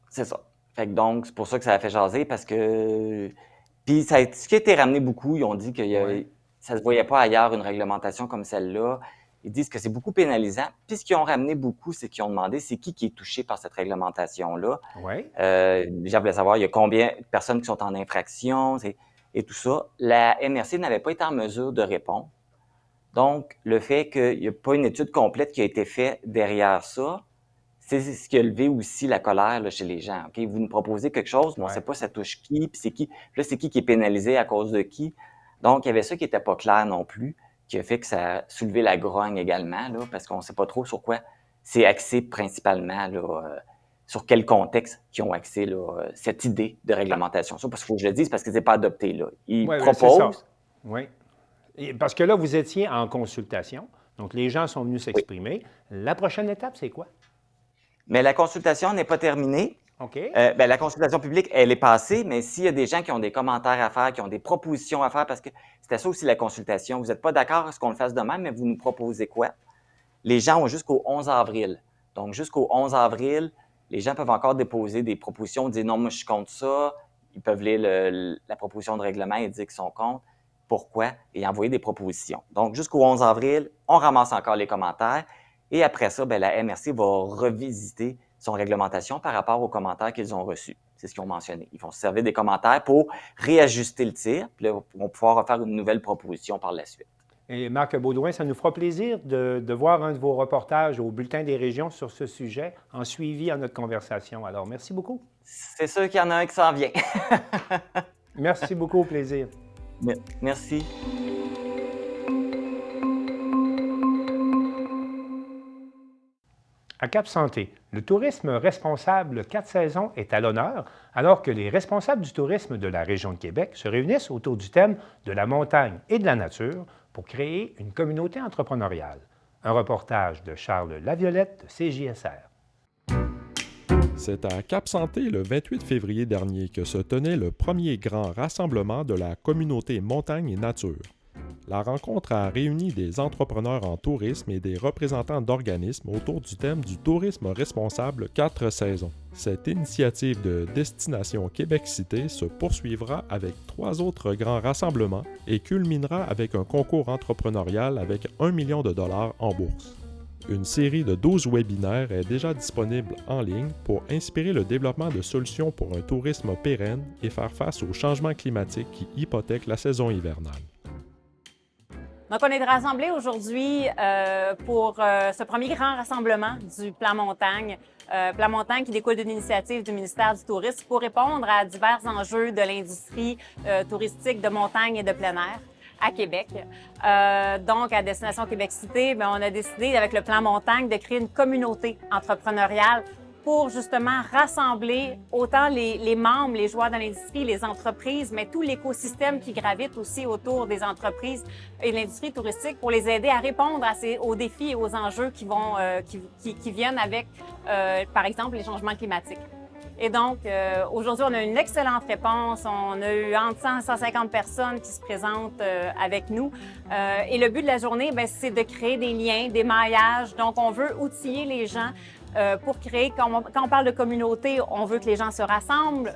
C'est ça. Fait que donc, c'est pour ça que ça a fait jaser, parce que... Puis, ce qui a été ramené beaucoup, ils ont dit que ça ne se voyait pas ailleurs, une réglementation comme celle-là. Ils disent que c'est beaucoup pénalisant. Puis, ce qu'ils ont ramené beaucoup, c'est qu'ils ont demandé c'est qui est touché par cette réglementation-là. Oui. Les gens voulaient savoir il y a combien de personnes qui sont en infraction et tout ça. La MRC n'avait pas été en mesure de répondre. Donc, le fait qu'il n'y a pas une étude complète qui a été faite derrière ça, c'est ce qui a levé aussi la colère là, chez les gens. Okay? Vous nous proposez quelque chose, mais on ne sait pas ça touche qui, puis c'est qui. Puis là, c'est qui est pénalisé à cause de qui. Donc, il y avait ça qui n'était pas clair non plus, qui a fait que ça a soulevé la grogne également, là, parce qu'on ne sait pas trop sur quoi c'est axé principalement, là, sur quel contexte qu'ils ont axé là, cette idée de réglementation. Ça, parce qu'il faut que je le dise, parce que ce n'est pas adopté. Là. Ils proposent... Oui. Parce que là, vous étiez en consultation, donc les gens sont venus s'exprimer. Oui. La prochaine étape, c'est quoi? Mais la consultation n'est pas terminée. OK. La consultation publique, elle est passée, mais s'il y a des gens qui ont des commentaires à faire, qui ont des propositions à faire, parce que c'était ça aussi la consultation, vous n'êtes pas d'accord à ce qu'on le fasse de même, mais vous nous proposez quoi? Les gens ont jusqu'au 11 avril. Donc, jusqu'au 11 avril, les gens peuvent encore déposer des propositions, dire non, moi je suis contre ça. Ils peuvent lire la proposition de règlement et dire qu'ils sont contre. Pourquoi? Et envoyer des propositions. Donc, jusqu'au 11 avril, on ramasse encore les commentaires. Et après ça, la MRC va revisiter son réglementation par rapport aux commentaires qu'ils ont reçus. C'est ce qu'ils ont mentionné. Ils vont se servir des commentaires pour réajuster le tir, puis là, ils vont pouvoir refaire une nouvelle proposition par la suite. Et Marc Baudouin, ça nous fera plaisir de voir un de vos reportages au Bulletin des régions sur ce sujet en suivi à notre conversation. Alors, merci beaucoup. C'est sûr qu'il y en a un qui s'en vient. Merci beaucoup, au plaisir. Merci. À Cap-Santé, le tourisme responsable 4 saisons est à l'honneur, alors que les responsables du tourisme de la région de Québec se réunissent autour du thème de la montagne et de la nature pour créer une communauté entrepreneuriale. Un reportage de Charles Laviolette de CJSR. C'est à Cap-Santé le 28 février dernier que se tenait le premier grand rassemblement de la communauté montagne et nature. La rencontre a réuni des entrepreneurs en tourisme et des représentants d'organismes autour du thème du tourisme responsable 4 saisons. Cette initiative de Destination Québec Cité se poursuivra avec 3 autres grands rassemblements et culminera avec un concours entrepreneurial avec 1 million de dollars en bourse. Une série de 12 webinaires est déjà disponible en ligne pour inspirer le développement de solutions pour un tourisme pérenne et faire face aux changements climatiques qui hypothèquent la saison hivernale. Donc, on est rassemblés aujourd'hui pour ce premier grand rassemblement du Plan Montagne. Plan Montagne qui découle d'une initiative du ministère du Tourisme pour répondre à divers enjeux de l'industrie touristique de montagne et de plein air à Québec. Donc, à Destination Québec Cité, on a décidé avec le Plan Montagne de créer une communauté entrepreneuriale pour justement rassembler autant les membres, les joueurs de l'industrie, les entreprises, mais tout l'écosystème qui gravite aussi autour des entreprises et de l'industrie touristique pour les aider à répondre aux défis et aux enjeux qui viennent avec, par exemple, les changements climatiques. Et donc, aujourd'hui, on a une excellente réponse. On a eu entre 100 et 150 personnes qui se présentent avec nous. Et le but de la journée, c'est de créer des liens, des maillages. Donc, on veut outiller les gens pour créer, quand on parle de communauté, on veut que les gens se rassemblent,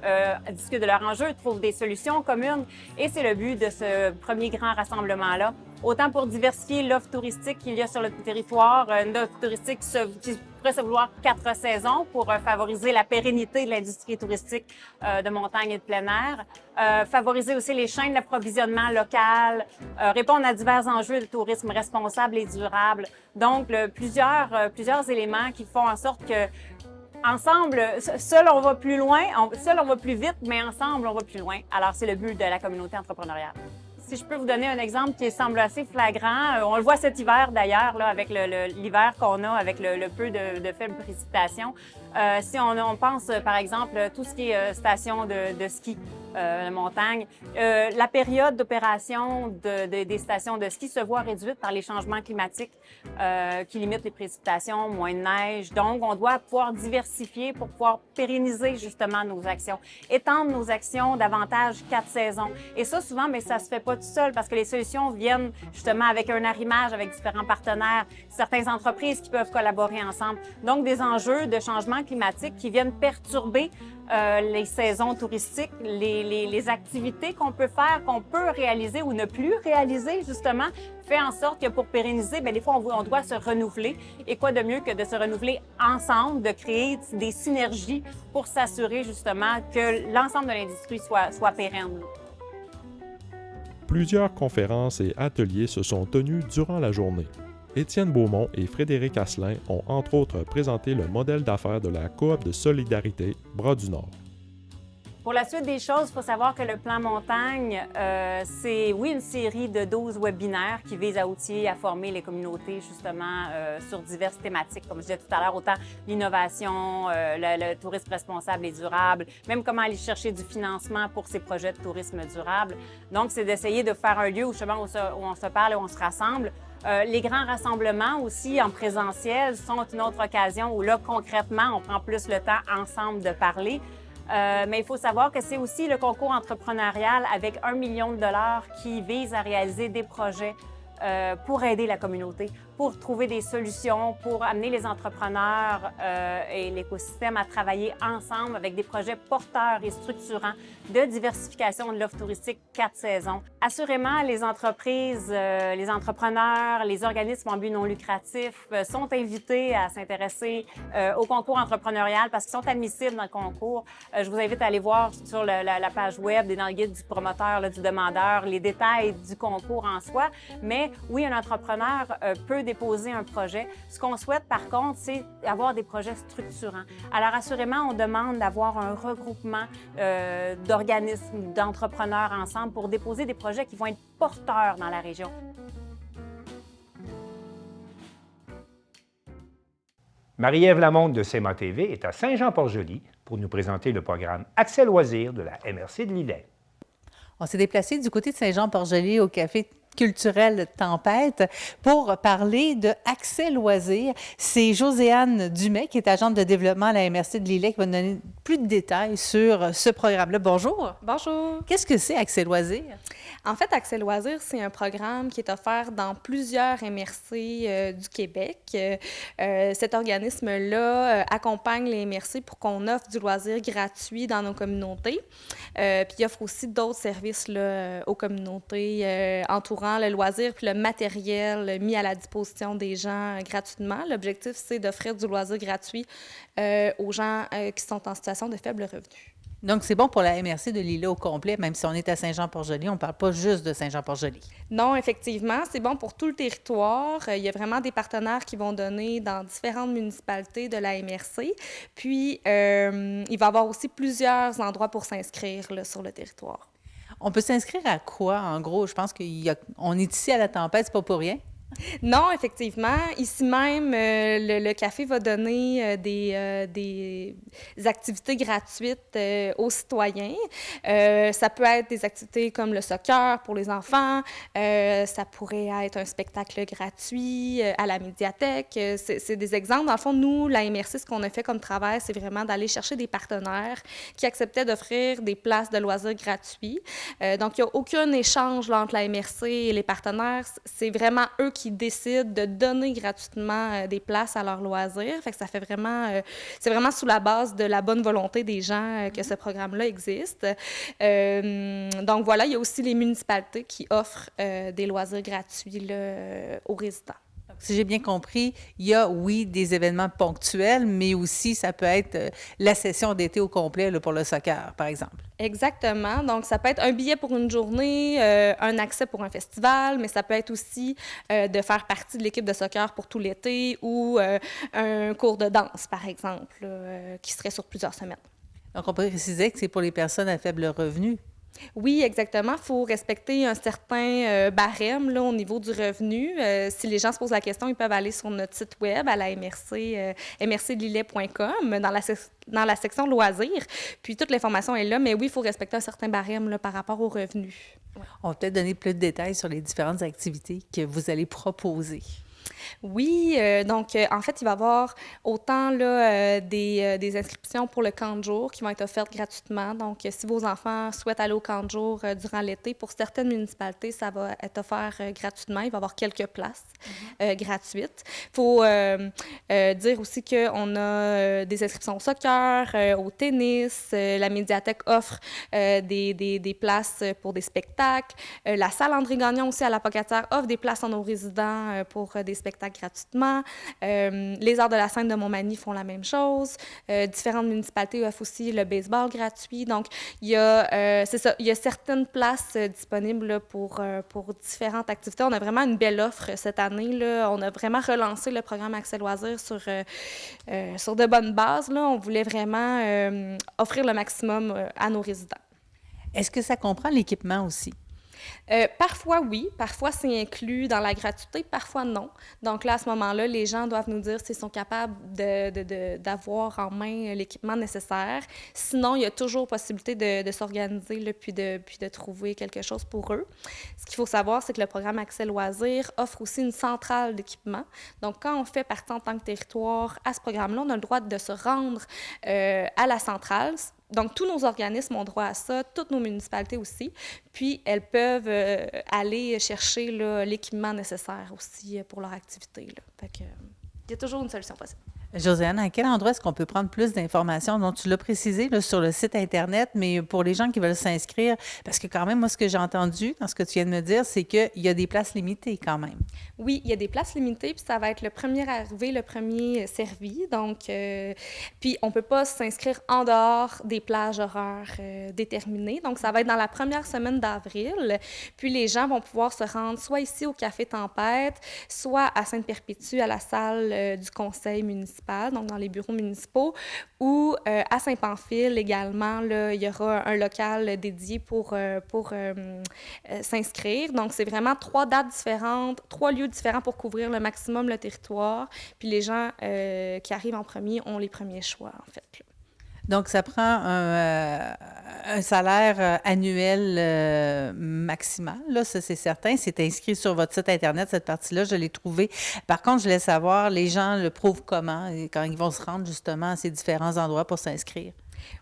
discutent de leurs enjeux, trouvent des solutions communes. Et c'est le but de ce premier grand rassemblement-là autant pour diversifier l'offre touristique qu'il y a sur le territoire, une offre touristique qui pourrait se vouloir 4 saisons pour favoriser la pérennité de l'industrie touristique de montagne et de plein air, favoriser aussi les chaînes d'approvisionnement locales, répondre à divers enjeux de tourisme responsable et durable. Donc, plusieurs éléments qui font en sorte que ensemble, seul on va plus loin, seul on va plus vite, mais ensemble on va plus loin. Alors, c'est le but de la communauté entrepreneuriale. Si je peux vous donner un exemple qui semble assez flagrant, on le voit cet hiver d'ailleurs, là, avec l'hiver qu'on a, avec le peu de faibles précipitations. Si on pense, par exemple, tout ce qui est station de ski, de montagne, la période d'opération des stations de ski se voit réduite par les changements climatiques qui limitent les précipitations, moins de neige. Donc, on doit pouvoir diversifier pour pouvoir pérenniser justement nos actions, étendre nos actions davantage 4 saisons. Et ça, souvent, mais ça se fait pas tout seul parce que les solutions viennent justement avec un arrimage avec différents partenaires, certaines entreprises qui peuvent collaborer ensemble. Donc, des enjeux de changement climatique qui viennent perturber les saisons touristiques, les activités qu'on peut faire, qu'on peut réaliser ou ne plus réaliser, justement, fait en sorte que pour pérenniser, bien, des fois, on doit se renouveler. Et quoi de mieux que de se renouveler ensemble, de créer des synergies pour s'assurer, justement, que l'ensemble de l'industrie soit pérenne. Plusieurs conférences et ateliers se sont tenus durant la journée. Étienne Beaumont et Frédéric Asselin ont entre autres présenté le modèle d'affaires de la coop de solidarité Bras du Nord. Pour la suite des choses, il faut savoir que le plan montagne, c'est, oui, une série de 12 webinaires qui visent à outiller, à former les communautés, justement, sur diverses thématiques, comme je disais tout à l'heure, autant l'innovation, le tourisme responsable et durable, même comment aller chercher du financement pour ces projets de tourisme durable. Donc, c'est d'essayer de faire un lieu où, justement, où on se parle et où on se rassemble. Les grands rassemblements aussi en présentiel sont une autre occasion où là, concrètement, on prend plus le temps ensemble de parler. Mais il faut savoir que c'est aussi le concours entrepreneurial avec 1 million de dollars qui vise à réaliser des projets pour aider la communauté, pour trouver des solutions, pour amener les entrepreneurs et l'écosystème à travailler ensemble avec des projets porteurs et structurants de diversification de l'offre touristique 4 saisons. Assurément, les entreprises, les entrepreneurs, les organismes en but non lucratif sont invités à s'intéresser au concours entrepreneurial parce qu'ils sont admissibles dans le concours. Je vous invite à aller voir sur la page web et dans le guide du promoteur, là, du demandeur, les détails du concours en soi. Mais oui, un entrepreneur peut déposer un projet. Ce qu'on souhaite, par contre, c'est avoir des projets structurants. Alors, assurément, on demande d'avoir un regroupement d'organismes, d'entrepreneurs ensemble pour déposer des projets qui vont être porteurs dans la région. Marie-Ève Lamonde de CMA TV est à Saint-Jean-Port-Joli pour nous présenter le programme Accès Loisirs de la MRC de Lillet. On s'est déplacé du côté de Saint-Jean-Port-Joli au café culturel Tempête pour parler de Accès Loisirs. C'est Joséanne Dumais, qui est agente de développement à la MRC de Lillet, qui va nous donner plus de détails sur ce programme-là. Bonjour. Bonjour. Qu'est-ce que c'est Accès Loisirs? En fait, Accès Loisirs, c'est un programme qui est offert dans plusieurs MRC du Québec. Cet organisme-là accompagne les MRC pour qu'on offre du loisir gratuit dans nos communautés. Puis il offre aussi d'autres services là, aux communautés entourant le loisir puis le matériel mis à la disposition des gens gratuitement. L'objectif, c'est d'offrir du loisir gratuit aux gens qui sont en situation de faible revenu. Donc, c'est bon pour la MRC de Lillet au complet, même si on est à Saint-Jean-Port-Joli, on ne parle pas juste de Saint-Jean-Port-Joli. Non, effectivement, c'est bon pour tout le territoire. Il y a vraiment des partenaires qui vont donner dans différentes municipalités de la MRC. Puis, il va y avoir aussi plusieurs endroits pour s'inscrire là, sur le territoire. On peut s'inscrire à quoi, en gros? Je pense qu'on est ici à la Tempête, c'est pas pour rien. Non, effectivement. Ici même, le café va donner des activités gratuites aux citoyens. Ça peut être des activités comme le soccer pour les enfants. Ça pourrait être un spectacle gratuit à la médiathèque. C'est des exemples. Dans le fond, nous, la MRC, ce qu'on a fait comme travail, c'est vraiment d'aller chercher des partenaires qui acceptaient d'offrir des places de loisirs gratuits. Donc, il n'y a aucun échange là, entre la MRC et les partenaires. C'est vraiment eux qui qui décident de donner gratuitement des places à leurs loisirs. Fait que ça fait vraiment, c'est vraiment sous la base de la bonne volonté des gens que ce programme-là existe. Donc voilà, il y a aussi les municipalités qui offrent des loisirs gratuits là, aux résidents. Si j'ai bien compris, il y a, oui, des événements ponctuels, mais aussi ça peut être la session d'été au complet là, pour le soccer, par exemple. Exactement. Donc, ça peut être un billet pour une journée, un accès pour un festival, mais ça peut être aussi de faire partie de l'équipe de soccer pour tout l'été ou un cours de danse, par exemple, qui serait sur plusieurs semaines. Donc, on peut préciser que c'est pour les personnes à faible revenu. Oui, exactement. Il faut respecter un certain barème là, au niveau du revenu. Si les gens se posent la question, ils peuvent aller sur notre site web à la MRC, mrclillet.com, dans la section loisirs. Puis toute l'information est là, mais oui, il faut respecter un certain barème là, par rapport aux revenus. Ouais. On va peut-être donner plus de détails sur les différentes activités que vous allez proposer. Oui, donc en fait, il va y avoir autant là, des inscriptions pour le camp de jour qui vont être offertes gratuitement. Donc, si vos enfants souhaitent aller au camp de jour durant l'été, pour certaines municipalités, ça va être offert gratuitement. Il va y avoir quelques places gratuites. Il faut dire aussi qu'on a des inscriptions au soccer, au tennis. La médiathèque offre des places pour des spectacles. La salle André Gagnon aussi à la Pocatière offre des places à nos résidents pour des spectacles gratuitement. Les Arts de la Scène de Montmagny font la même chose. Différentes municipalités offrent aussi le baseball gratuit. Donc, il y a certaines places disponibles là, pour différentes activités. On a vraiment une belle offre cette année. Là. On a vraiment relancé le programme Accès Loisirs sur de bonnes bases. Là. On voulait vraiment offrir le maximum à nos résidents. Est-ce que ça comprend l'équipement aussi? Parfois, oui. Parfois, c'est inclus dans la gratuité. Parfois, non. Donc là, à ce moment-là, les gens doivent nous dire s'ils sont capables d'avoir en main l'équipement nécessaire. Sinon, il y a toujours possibilité de s'organiser là, puis de trouver quelque chose pour eux. Ce qu'il faut savoir, c'est que le programme Accès Loisirs offre aussi une centrale d'équipement. Donc, quand on fait partie en tant que territoire à ce programme-là, on a le droit de se rendre à la centrale. Donc, tous nos organismes ont droit à ça, toutes nos municipalités aussi. Puis, elles peuvent aller chercher l'équipement nécessaire aussi pour leur activité. Là. Fait que, il y a toujours une solution possible. Josiane, à quel endroit est-ce qu'on peut prendre plus d'informations? Donc, tu l'as précisé là, sur le site Internet, mais pour les gens qui veulent s'inscrire, parce que quand même, moi, ce que j'ai entendu dans ce que tu viens de me dire, c'est qu'il y a des places limitées quand même. Oui, il y a des places limitées, puis ça va être le premier arrivé, le premier servi. Donc, puis on ne peut pas s'inscrire en dehors des plages horaires déterminées. Donc, ça va être dans la première semaine d'avril. Puis les gens vont pouvoir se rendre soit ici au Café Tempête, soit à Sainte-Perpétue, à la salle du conseil municipal, donc dans les bureaux municipaux, ou à Saint-Pamphile également, là, il y aura un local dédié pour s'inscrire. Donc, c'est vraiment 3 dates différentes, 3 lieux différents pour couvrir le maximum le territoire. Puis les gens qui arrivent en premier ont les premiers choix, en fait. Là. Donc, ça prend un salaire annuel maximal, là, ça c'est certain. C'est inscrit sur votre site Internet, cette partie-là, je l'ai trouvée. Par contre, je voulais savoir, les gens le prouvent comment, quand ils vont se rendre justement à ces différents endroits pour s'inscrire?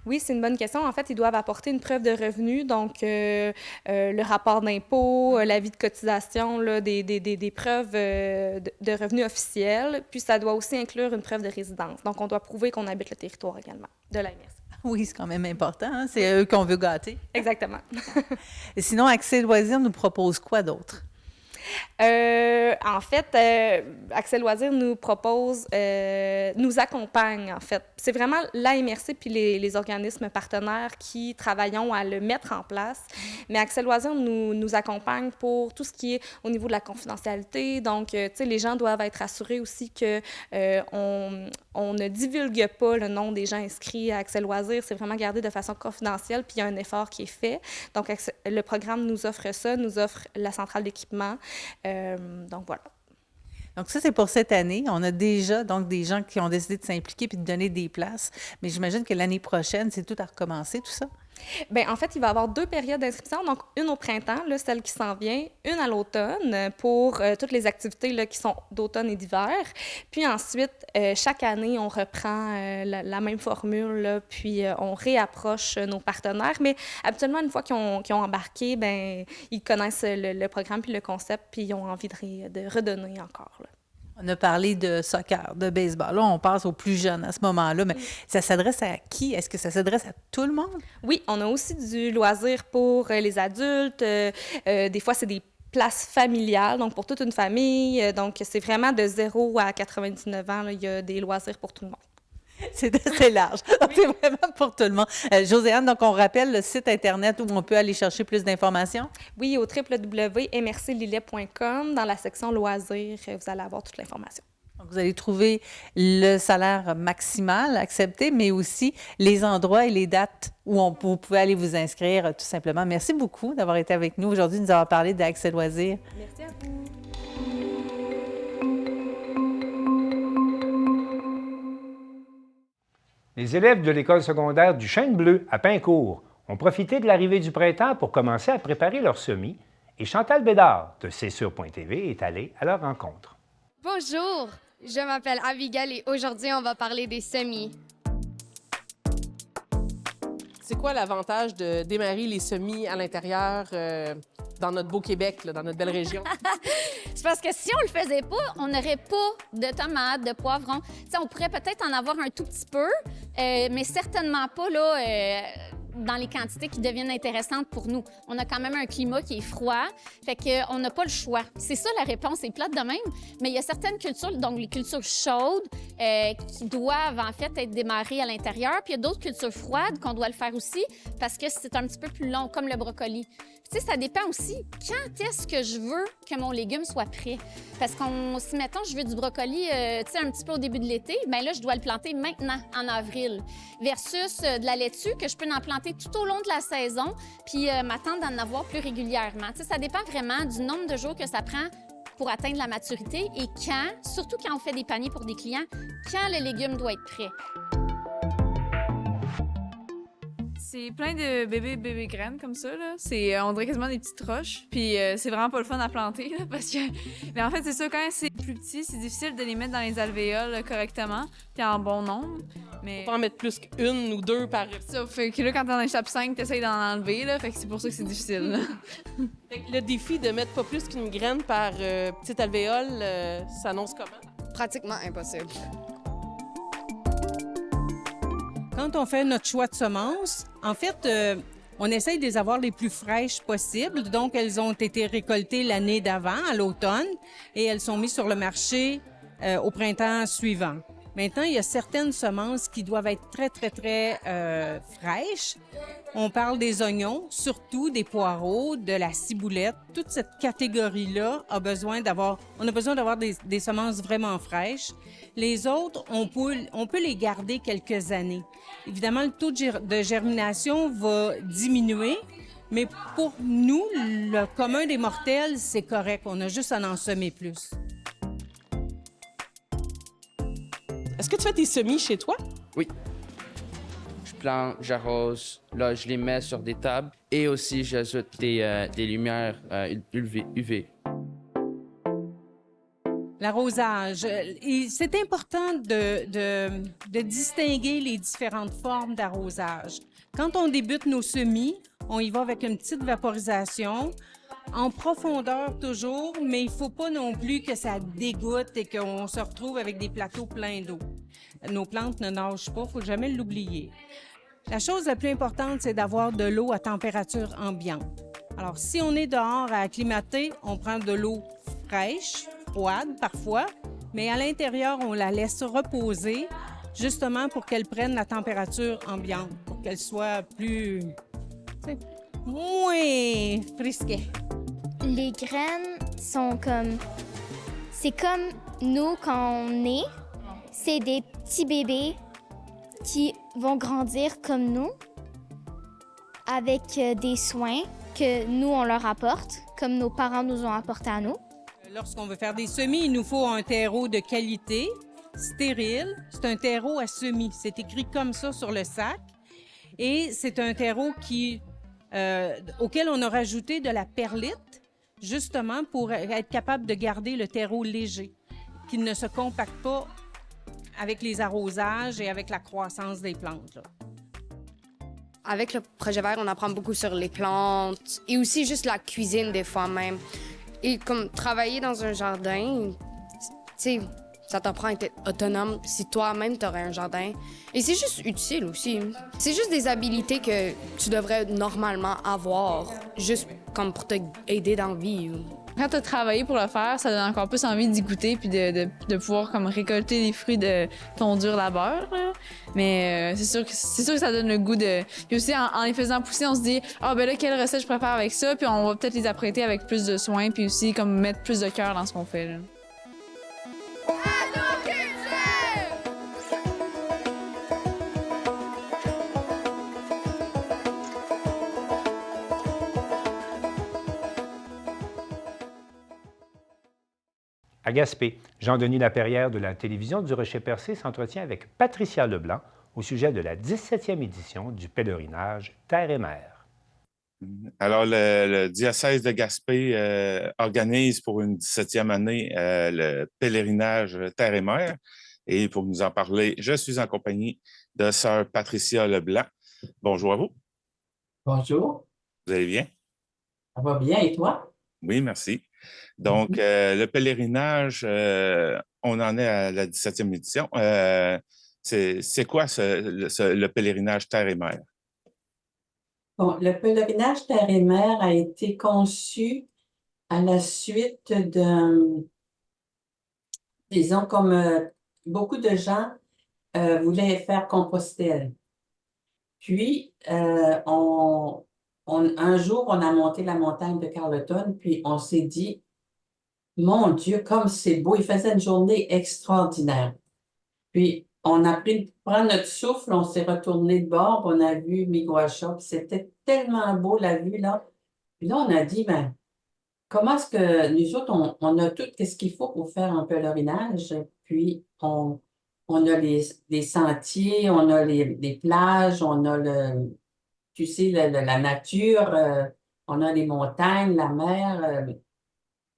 Oui, c'est une bonne question. En fait, ils doivent apporter une preuve de revenu, donc le rapport d'impôt, l'avis de cotisation, là, des preuves de revenus officiels. Puis, ça doit aussi inclure une preuve de résidence. Donc, on doit prouver qu'on habite le territoire également de la MRC. Oui, c'est quand même important. Hein? C'est eux qu'on veut gâter. Exactement. Et sinon, Accès Loisirs nous propose quoi d'autre? En fait, Accès Loisirs nous propose, nous accompagne, en fait. C'est vraiment la MRC puis les organismes partenaires qui travaillons à le mettre en place. Mais Accès Loisirs nous accompagne pour tout ce qui est au niveau de la confidentialité. Donc, tu sais, les gens doivent être assurés aussi que on ne divulgue pas le nom des gens inscrits à Accès Loisirs. C'est vraiment gardé de façon confidentielle, puis il y a un effort qui est fait. Donc, le programme nous offre ça, nous offre la centrale d'équipement. Donc, voilà. Donc, ça, c'est pour cette année. On a déjà donc des gens qui ont décidé de s'impliquer puis de donner des places. Mais j'imagine que l'année prochaine, c'est tout à recommencer, tout ça? Bien, en fait, il va y avoir 2 périodes d'inscription, donc une au printemps, là, celle qui s'en vient, une à l'automne pour toutes les activités là, qui sont d'automne et d'hiver. Puis ensuite, chaque année, on reprend la même formule, là, puis on réapproche nos partenaires. Mais habituellement, une fois qu'ils ont embarqué, bien, ils connaissent le programme puis le concept, puis ils ont envie de redonner encore, là. On a parlé de soccer, de baseball. Là, on passe aux plus jeunes à ce moment-là, mais ça s'adresse à qui? Est-ce que ça s'adresse à tout le monde? Oui, on a aussi du loisir pour les adultes. Des fois, c'est des places familiales, donc pour toute une famille. Donc, c'est vraiment de 0 à 99 ans, là, il y a des loisirs pour tout le monde. C'est assez large. Donc, c'est vraiment pour tout le monde. Josiane, donc on rappelle le site Internet où on peut aller chercher plus d'informations? Oui, au www.mrclillet.com, dans la section loisirs, vous allez avoir toute l'information. Donc, vous allez trouver le salaire maximal accepté, mais aussi les endroits et les dates où vous pouvez aller vous inscrire, tout simplement. Merci beaucoup d'avoir été avec nous aujourd'hui, nous avoir parlé d'Accès Loisirs. Merci à vous. Les élèves de l'école secondaire du Chêne Bleu à Pincourt ont profité de l'arrivée du printemps pour commencer à préparer leur semis et Chantal Bédard de CSUR.TV est allée à leur rencontre. Bonjour, je m'appelle Abigail et aujourd'hui, on va parler des semis. C'est quoi l'avantage de démarrer les semis à l'intérieur dans notre beau Québec, là, dans notre belle région? C'est parce que si on le faisait pas, on n'aurait pas de tomates, de poivrons. T'sais, on pourrait peut-être en avoir un tout petit peu, mais certainement pas là, dans les quantités qui deviennent intéressantes pour nous. On a quand même un climat qui est froid, fait qu'on n'a pas le choix. C'est ça la réponse, c'est plate de même, mais il y a certaines cultures, donc les cultures chaudes, qui doivent en fait être démarrées à l'intérieur, puis il y a d'autres cultures froides qu'on doit le faire aussi parce que c'est un petit peu plus long, comme le brocoli. Tu sais, ça dépend aussi quand est-ce que je veux que mon légume soit prêt. Parce si, mettons, je veux du brocoli, tu sais, un petit peu au début de l'été, bien là, je dois le planter maintenant, en avril. Versus de la laitue, que je peux en planter tout au long de la saison, puis m'attendre d'en avoir plus régulièrement. Tu sais, ça dépend vraiment du nombre de jours que ça prend pour atteindre la maturité et quand, surtout quand on fait des paniers pour des clients, quand le légume doit être prêt. C'est plein de bébés graines comme ça, là. On dirait quasiment des petites roches. Puis c'est vraiment pas le fun à planter, là, parce que... Mais en fait, c'est ça, quand c'est plus petit, c'est difficile de les mettre dans les alvéoles là, correctement, puis en bon nombre. Mais... Faut en mettre plus qu'une ou deux par... Ça fait que là, quand t'en échappes 5, t'essayes d'en enlever, là. Fait que c'est pour ça que c'est difficile, là. Fait que le défi de mettre pas plus qu'une graine par petite alvéole s'annonce comment? Pratiquement impossible. Quand on fait notre choix de semences, en fait, on essaye de les avoir les plus fraîches possibles. Donc, elles ont été récoltées l'année d'avant, à l'automne, et elles sont mises sur le marché au printemps suivant. Maintenant, il y a certaines semences qui doivent être très, très, très fraîches. On parle des oignons, surtout des poireaux, de la ciboulette. Toute cette catégorie-là a besoin d'avoir des semences vraiment fraîches. Les autres, on peut les garder quelques années. Évidemment, le taux de germination va diminuer, mais pour nous, le commun des mortels, c'est correct. On a juste à en semer plus. Est-ce que tu fais tes semis chez toi? Oui. Je plante, j'arrose, là, je les mets sur des tables et aussi j'ajoute des lumières UV. L'arrosage. C'est important de distinguer les différentes formes d'arrosage. Quand on débute nos semis, on y va avec une petite vaporisation, en profondeur toujours, mais il ne faut pas non plus que ça dégoûte et qu'on se retrouve avec des plateaux pleins d'eau. Nos plantes ne nagent pas, il ne faut jamais l'oublier. La chose la plus importante, c'est d'avoir de l'eau à température ambiante. Alors, si on est dehors à acclimater, on prend de l'eau fraîche, froide parfois, mais à l'intérieur, on la laisse reposer justement pour qu'elle prenne la température ambiante, pour qu'elle soit plus, moins frisquée. Les graines sont comme... C'est comme nous quand on est. C'est des petits bébés qui vont grandir comme nous, avec des soins que nous, on leur apporte, comme nos parents nous ont apporté à nous. Lorsqu'on veut faire des semis, il nous faut un terreau de qualité, stérile. C'est un terreau à semis. C'est écrit comme ça sur le sac. Et c'est un terreau auquel on a rajouté de la perlite, justement pour être capable de garder le terreau léger, qu'il ne se compacte pas avec les arrosages et avec la croissance des plantes, là. Avec le projet vert, on apprend beaucoup sur les plantes et aussi juste la cuisine des fois même. Et comme travailler dans un jardin, tu sais, ça t'apprend à être autonome si toi-même t'aurais un jardin. Et c'est juste utile aussi. C'est juste des habilités que tu devrais normalement avoir, juste comme pour t'aider dans la vie. Quand tu as travaillé pour le faire, ça donne encore plus envie d'y goûter puis de pouvoir comme récolter les fruits de ton dur labeur, là. Mais c'est sûr que ça donne le goût de... Puis aussi, en les faisant pousser, on se dit « Ah, ben là, quelle recette je prépare avec ça? » Puis on va peut-être les apprêter avec plus de soin puis aussi comme mettre plus de cœur dans ce qu'on fait, là. À Gaspé, Jean-Denis Laperrière de la télévision du Rocher-Percé s'entretient avec Patricia Leblanc au sujet de la 17e édition du pèlerinage Terre et Mer. Alors, le diocèse de Gaspé organise pour une 17e année le pèlerinage Terre et Mer. Et pour nous en parler, je suis en compagnie de sœur Patricia Leblanc. Bonjour à vous. Bonjour. Vous allez bien? Ça va bien, et toi? Oui, merci. Donc, le pèlerinage, on en est à la 17e édition. C'est quoi le pèlerinage Terre et Mer? Bon, le pèlerinage Terre et Mer a été conçu à la suite disons, comme beaucoup de gens voulaient faire Compostelle. Puis, un jour, on a monté la montagne de Carleton, puis on s'est dit, mon Dieu, comme c'est beau, il faisait une journée extraordinaire. Puis, on a prendre notre souffle, on s'est retourné de bord, on a vu Miguacha, puis c'était tellement beau la vue, là. Puis là, on a dit, ben, comment est-ce que nous autres, on a tout ce qu'il faut pour faire un pèlerinage, puis on a les sentiers, on a les plages, on a tu sais, la nature, on a les montagnes, la mer.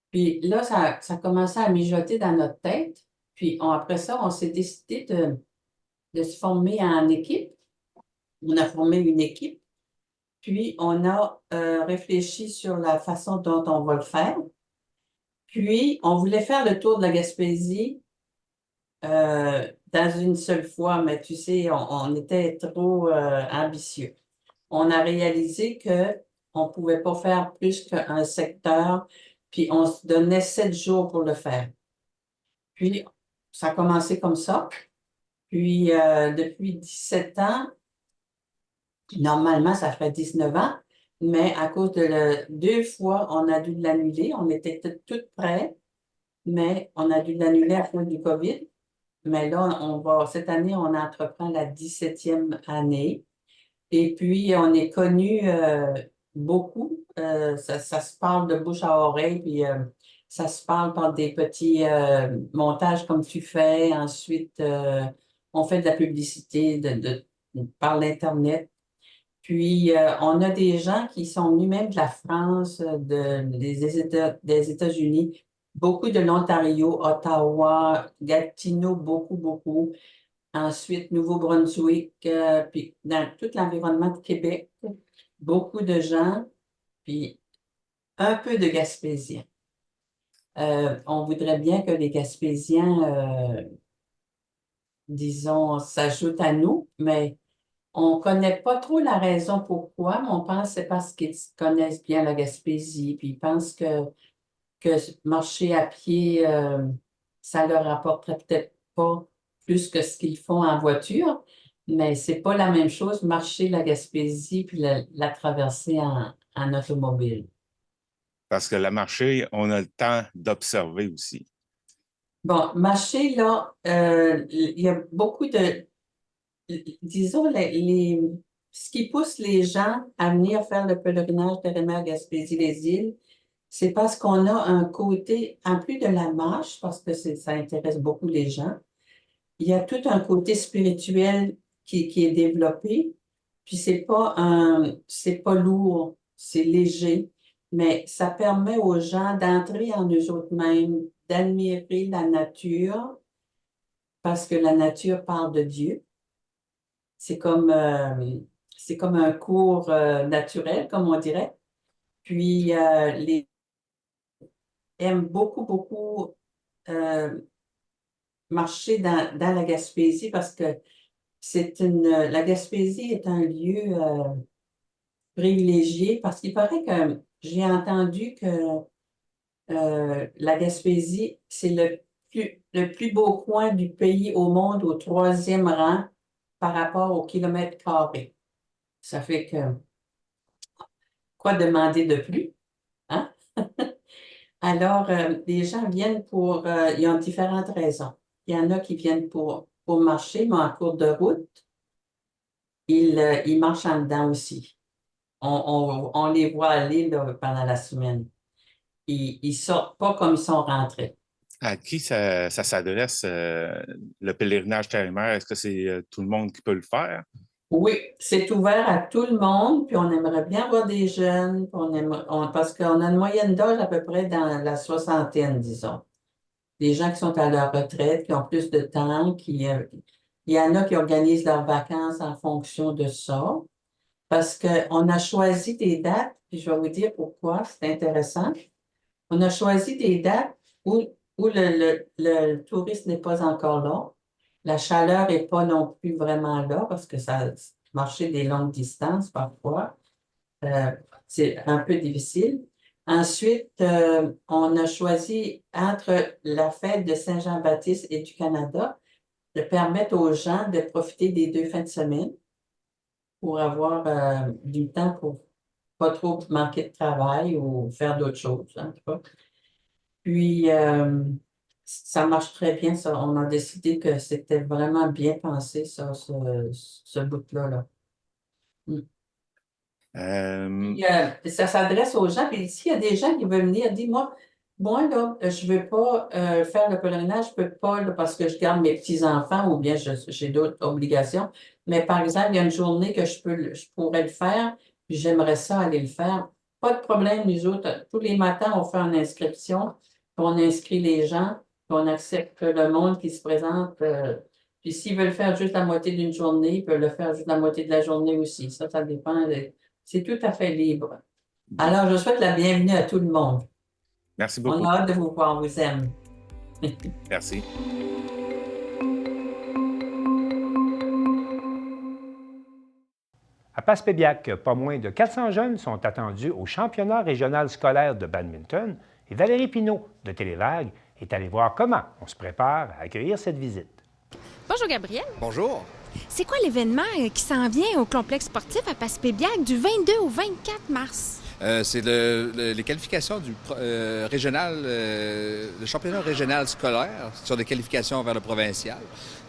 Puis là, ça commençait à mijoter dans notre tête. Puis après ça, on s'est décidé de se former en équipe. On a formé une équipe. Puis on a réfléchi sur la façon dont on va le faire. Puis on voulait faire le tour de la Gaspésie dans une seule fois, mais tu sais, on était trop ambitieux. On a réalisé qu'on ne pouvait pas faire plus qu'un secteur, puis on se donnait 7 jours pour le faire. Puis, ça a commencé comme ça. Puis, depuis 17 ans, normalement, ça fait 19 ans, mais à cause de 2 fois, on a dû l'annuler. On était toutes prêts, mais on a dû l'annuler à cause du COVID. Mais là, cette année, on entreprend la 17e année. Et puis, on est connu beaucoup. Ça se parle de bouche à oreille, puis ça se parle par des petits montages comme tu fais. Ensuite, on fait de la publicité par l'Internet. Puis, on a des gens qui sont venus même de la France, des États-Unis, beaucoup de l'Ontario, Ottawa, Gatineau, beaucoup. Ensuite, Nouveau-Brunswick, puis dans tout l'environnement de Québec, beaucoup de gens, puis un peu de Gaspésiens. On voudrait bien que les Gaspésiens, disons, s'ajoutent à nous, mais on ne connaît pas trop la raison pourquoi, mais on pense que c'est parce qu'ils connaissent bien la Gaspésie, puis ils pensent que marcher à pied, ça leur apporterait peut-être pas plus que ce qu'ils font en voiture, mais c'est pas la même chose marcher la Gaspésie puis la traverser en automobile. Parce que la marcher, on a le temps d'observer aussi. Bon, marcher, là, il y a beaucoup de... Disons, ce qui pousse les gens à venir faire le pèlerinage Terre et Mer Gaspésie-les-Îles, c'est parce qu'on a un côté, en plus de la marche, parce que ça intéresse beaucoup les gens, il y a tout un côté spirituel qui est développé. Puis c'est pas lourd, c'est léger, mais ça permet aux gens d'entrer en eux autres mêmes, d'admirer la nature, parce que la nature parle de Dieu. C'est comme un cours naturel, comme on dirait. Puis les aiment beaucoup marcher dans la Gaspésie parce que la Gaspésie est un lieu privilégié parce qu'il paraît que j'ai entendu que la Gaspésie, c'est le plus beau coin du pays au monde au 3e rang par rapport au kilomètre carré. Ça fait que, quoi demander de plus? Hein? Alors, les gens viennent ils ont différentes raisons. Il y en a qui viennent pour marcher, mais en cours de route, ils marchent en dedans aussi. On les voit aller là, pendant la semaine. Ils sortent pas comme ils sont rentrés. À qui ça s'adresse, le pèlerinage terre-mer? Est-ce que c'est tout le monde qui peut le faire? Oui, c'est ouvert à tout le monde, puis on aimerait bien avoir des jeunes, parce qu'on a une moyenne d'âge à peu près dans la soixantaine, disons. Des gens qui sont à leur retraite, qui ont plus de temps, il y en a qui organisent leurs vacances en fonction de ça, parce qu'on a choisi des dates, puis je vais vous dire pourquoi, c'est intéressant. On a choisi des dates où le tourisme n'est pas encore là. La chaleur n'est pas non plus vraiment là parce que ça marcher des longues distances parfois. C'est un peu difficile. Ensuite, on a choisi entre la fête de Saint-Jean-Baptiste et du Canada de permettre aux gens de profiter des 2 fins de semaine pour avoir du temps pour pas trop manquer de travail ou faire d'autres choses, en tout cas. Puis, ça marche très bien, ça. On a décidé que c'était vraiment bien pensé, ça, ce bout-là. Là. Puis, ça s'adresse aux gens. Puis s'il y a des gens qui veulent venir, dis-moi, moi, là, je ne veux pas faire le pèlerinage, je ne peux pas là, parce que je garde mes petits-enfants ou bien j'ai d'autres obligations. Mais par exemple, il y a une journée que je pourrais le faire, puis j'aimerais ça aller le faire. Pas de problème, nous autres. Tous les matins, on fait une inscription, puis on inscrit les gens, puis on accepte le monde qui se présente. Puis s'ils veulent faire juste la moitié d'une journée, ils peuvent le faire juste la moitié de la journée aussi. Ça dépend. C'est tout à fait libre. Alors, je souhaite la bienvenue à tout le monde. Merci beaucoup. On a hâte de vous voir. On vous aime. Merci. À Passepébiac, pas moins de 400 jeunes sont attendus au championnat régional scolaire de badminton et Valérie Pinault de Télévague est allée voir comment on se prépare à accueillir cette visite. Bonjour Gabriel. Bonjour. C'est quoi l'événement qui s'en vient au complexe sportif à Passepébiac du 22 au 24 mars? C'est les qualifications du régional, le championnat régional scolaire sur des qualifications vers le provincial.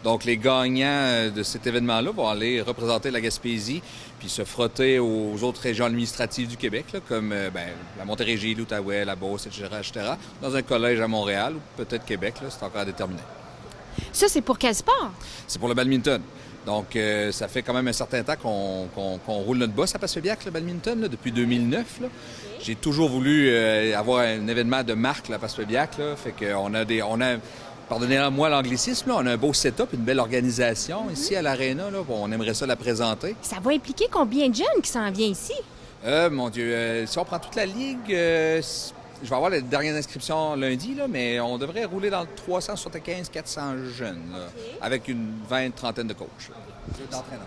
Donc, les gagnants de cet événement-là vont aller représenter la Gaspésie puis se frotter aux autres régions administratives du Québec, là, comme la Montérégie, l'Outaouais, la Beauce, etc., dans un collège à Montréal ou peut-être Québec, là, c'est encore à déterminer. Ça, c'est pour quel sport? C'est pour le badminton. Donc, ça fait quand même un certain temps qu'on roule notre bosse à Passepébiac, le badminton, là, depuis 2009. Là. J'ai toujours voulu avoir un événement de marque là, à Passepébiac. Là, fait qu'on a pardonnez-moi l'anglicisme, là, on a un beau setup, une belle organisation ici à l'Arena. On aimerait ça la présenter. Ça va impliquer combien de jeunes qui s'en viennent ici? Mon Dieu, si on prend toute la ligue, je vais avoir les dernières inscriptions lundi, là, mais on devrait rouler dans le 375-400 jeunes, là, avec une trentaine de coachs, d'entraîneurs.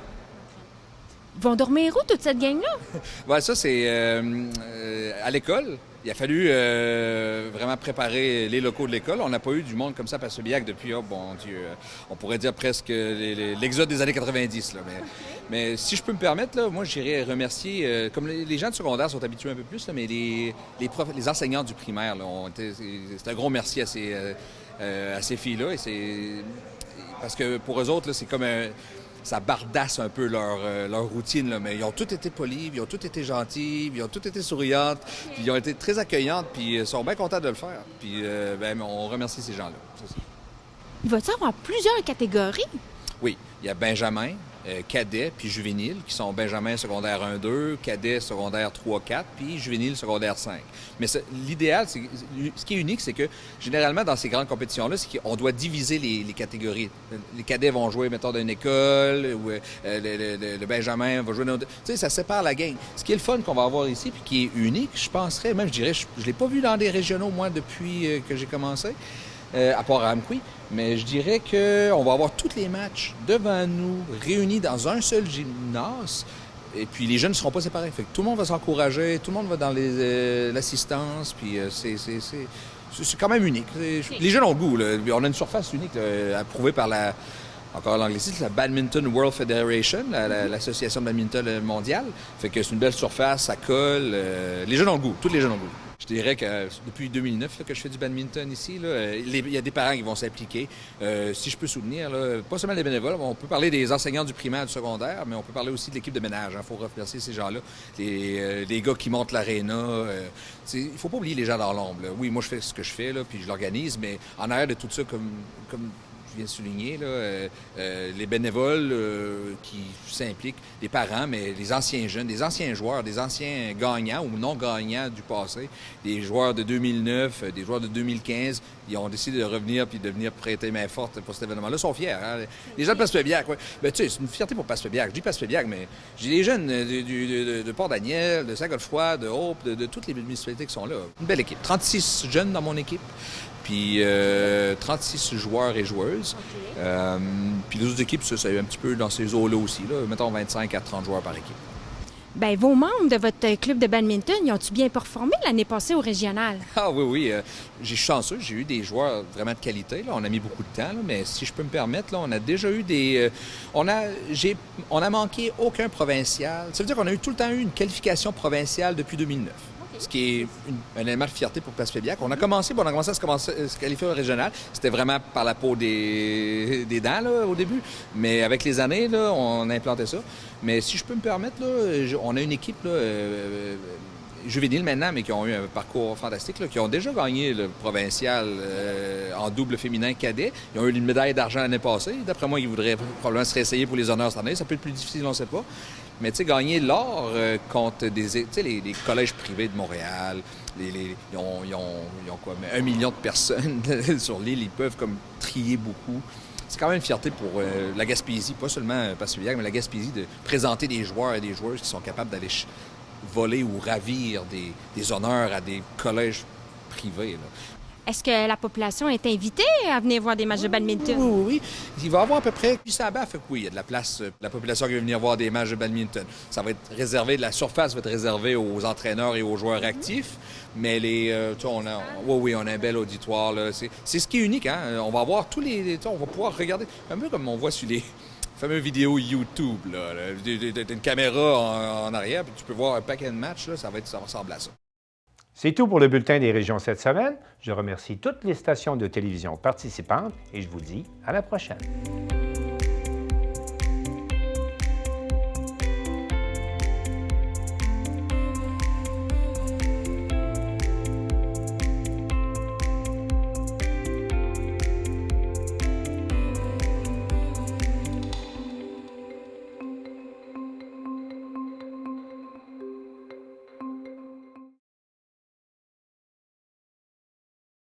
Ils vont dormir où, toute cette gang-là? Ouais, ça, c'est à l'école. Il a fallu vraiment préparer les locaux de l'école. On n'a pas eu du monde comme ça à Passepébiac depuis, oh bon Dieu, on pourrait dire presque l'exode des années 90. Là. Mais si je peux me permettre, là, moi, j'irais remercier, comme les gens de secondaire sont habitués un peu plus, là, mais les enseignants du primaire, c'est un gros merci à ces filles-là. Parce que pour eux autres, là, c'est comme ça bardasse un peu leur routine, là, mais ils ont tous été polis, ils ont tous été gentils, ils ont tous été souriantes, puis ils ont été très accueillantes, puis ils sont bien contents de le faire. Puis on remercie ces gens-là. Il va y avoir plusieurs catégories? Oui, il y a Benjamin, cadets puis juvéniles, qui sont Benjamin secondaire 1-2, cadets secondaire 3-4, puis juvéniles secondaire 5. Mais l'idéal, ce qui est unique, c'est que généralement, dans ces grandes compétitions-là, c'est qu'on doit diviser les catégories. Les cadets vont jouer, mettons, d'une école, ou le Benjamin va jouer dans... Tu sais, ça sépare la gang. Ce qui est le fun qu'on va avoir ici, puis qui est unique, je penserais, même je dirais, je ne l'ai pas vu dans des régionaux, moi, depuis que j'ai commencé, à part à Amqui, mais je dirais qu'on va avoir tous les matchs devant nous, réunis dans un seul gymnase, et puis les jeunes ne seront pas séparés. Fait que tout le monde va s'encourager, tout le monde va dans l'assistance, puis c'est quand même unique. Les jeunes ont le goût, là. On a une surface unique, là, approuvée par encore l'anglicisme, la Badminton World Federation, l'association de badminton mondiale. Fait que c'est une belle surface, ça colle. Les jeunes ont le goût, tous les jeunes ont le goût. Je dirais que depuis 2009 là, que je fais du badminton ici, il y a des parents qui vont s'impliquer. Si je peux soutenir, là, pas seulement les bénévoles, on peut parler des enseignants du primaire et du secondaire, mais on peut parler aussi de l'équipe de ménage. Il faut remercier ces gens-là, les gars qui montent l'aréna. Il ne faut pas oublier les gens dans l'ombre. Oui, moi je fais ce que je fais, là, puis je l'organise, mais en arrière de tout ça, comme je viens de souligner, là, les bénévoles qui s'impliquent, les parents, mais les anciens jeunes, des anciens joueurs, des anciens gagnants ou non gagnants du passé, des joueurs de 2009, des joueurs de 2015, ils ont décidé de revenir puis de venir prêter main forte pour cet événement-là. Ils sont fiers. Hein? Les gens de Passepébiac, ouais. Ben, tu sais, c'est une fierté pour Passepébiac. Je dis Passepébiac, mais j'ai des jeunes de Port-Daniel, de Saint-Godefroy, de Hope, de toutes les municipalités qui sont là. Une belle équipe. 36 jeunes dans mon équipe. Puis 36 joueurs et joueuses. Okay. Puis les autres équipes, ça a eu un petit peu dans ces eaux-là aussi. Là. Mettons 25 à 30 joueurs par équipe. Bien, vos membres de votre club de badminton, ils ont-tu bien performé l'année passée au régional? Ah oui. J'ai chanceux. J'ai eu des joueurs vraiment de qualité. Là. On a mis beaucoup de temps, là. Mais si je peux me permettre, là, on a déjà eu des... on a manqué aucun provincial. Ça veut dire qu'on a tout le temps eu une qualification provinciale depuis 2009. Ce qui est un élément de fierté pour Passepébiac. On a commencé à se qualifier au régional. C'était vraiment par la peau des dents là, au début. Mais avec les années, là, on a implanté ça. Mais si je peux me permettre, là, on a une équipe là, juvénile maintenant, mais qui ont eu un parcours fantastique, là, qui ont déjà gagné le provincial en double féminin cadet. Ils ont eu une médaille d'argent l'année passée. D'après moi, ils voudraient probablement se réessayer pour les honneurs cette année. Ça peut être plus difficile, on ne sait pas. Mais tu sais, gagner l'or contre les collèges privés de Montréal, ils ont quoi, 1 million de personnes sur l'île, ils peuvent comme trier beaucoup. C'est quand même une fierté pour la Gaspésie, pas seulement Passepébiac, mais la Gaspésie, de présenter des joueurs et des joueuses qui sont capables d'aller voler ou ravir des honneurs à des collèges privés. Là. Est-ce que la population est invitée à venir voir des matchs de badminton? Oui. Il va y avoir à peu près 800 baffes. Oui, il y a de la place pour la population qui va venir voir des matchs de badminton. Ça va être réservé, la surface va être réservée aux entraîneurs et aux joueurs actifs. Mais on a un bel auditoire. Là. C'est ce qui est unique. Hein? On va avoir tous les... On va pouvoir regarder, un peu comme on voit sur les fameuses vidéos YouTube. Là, une caméra en arrière, puis tu peux voir un paquet de matchs. Là, ça va ressembler à ça. C'est tout pour le Bulletin des régions cette semaine. Je remercie toutes les stations de télévision participantes et je vous dis à la prochaine.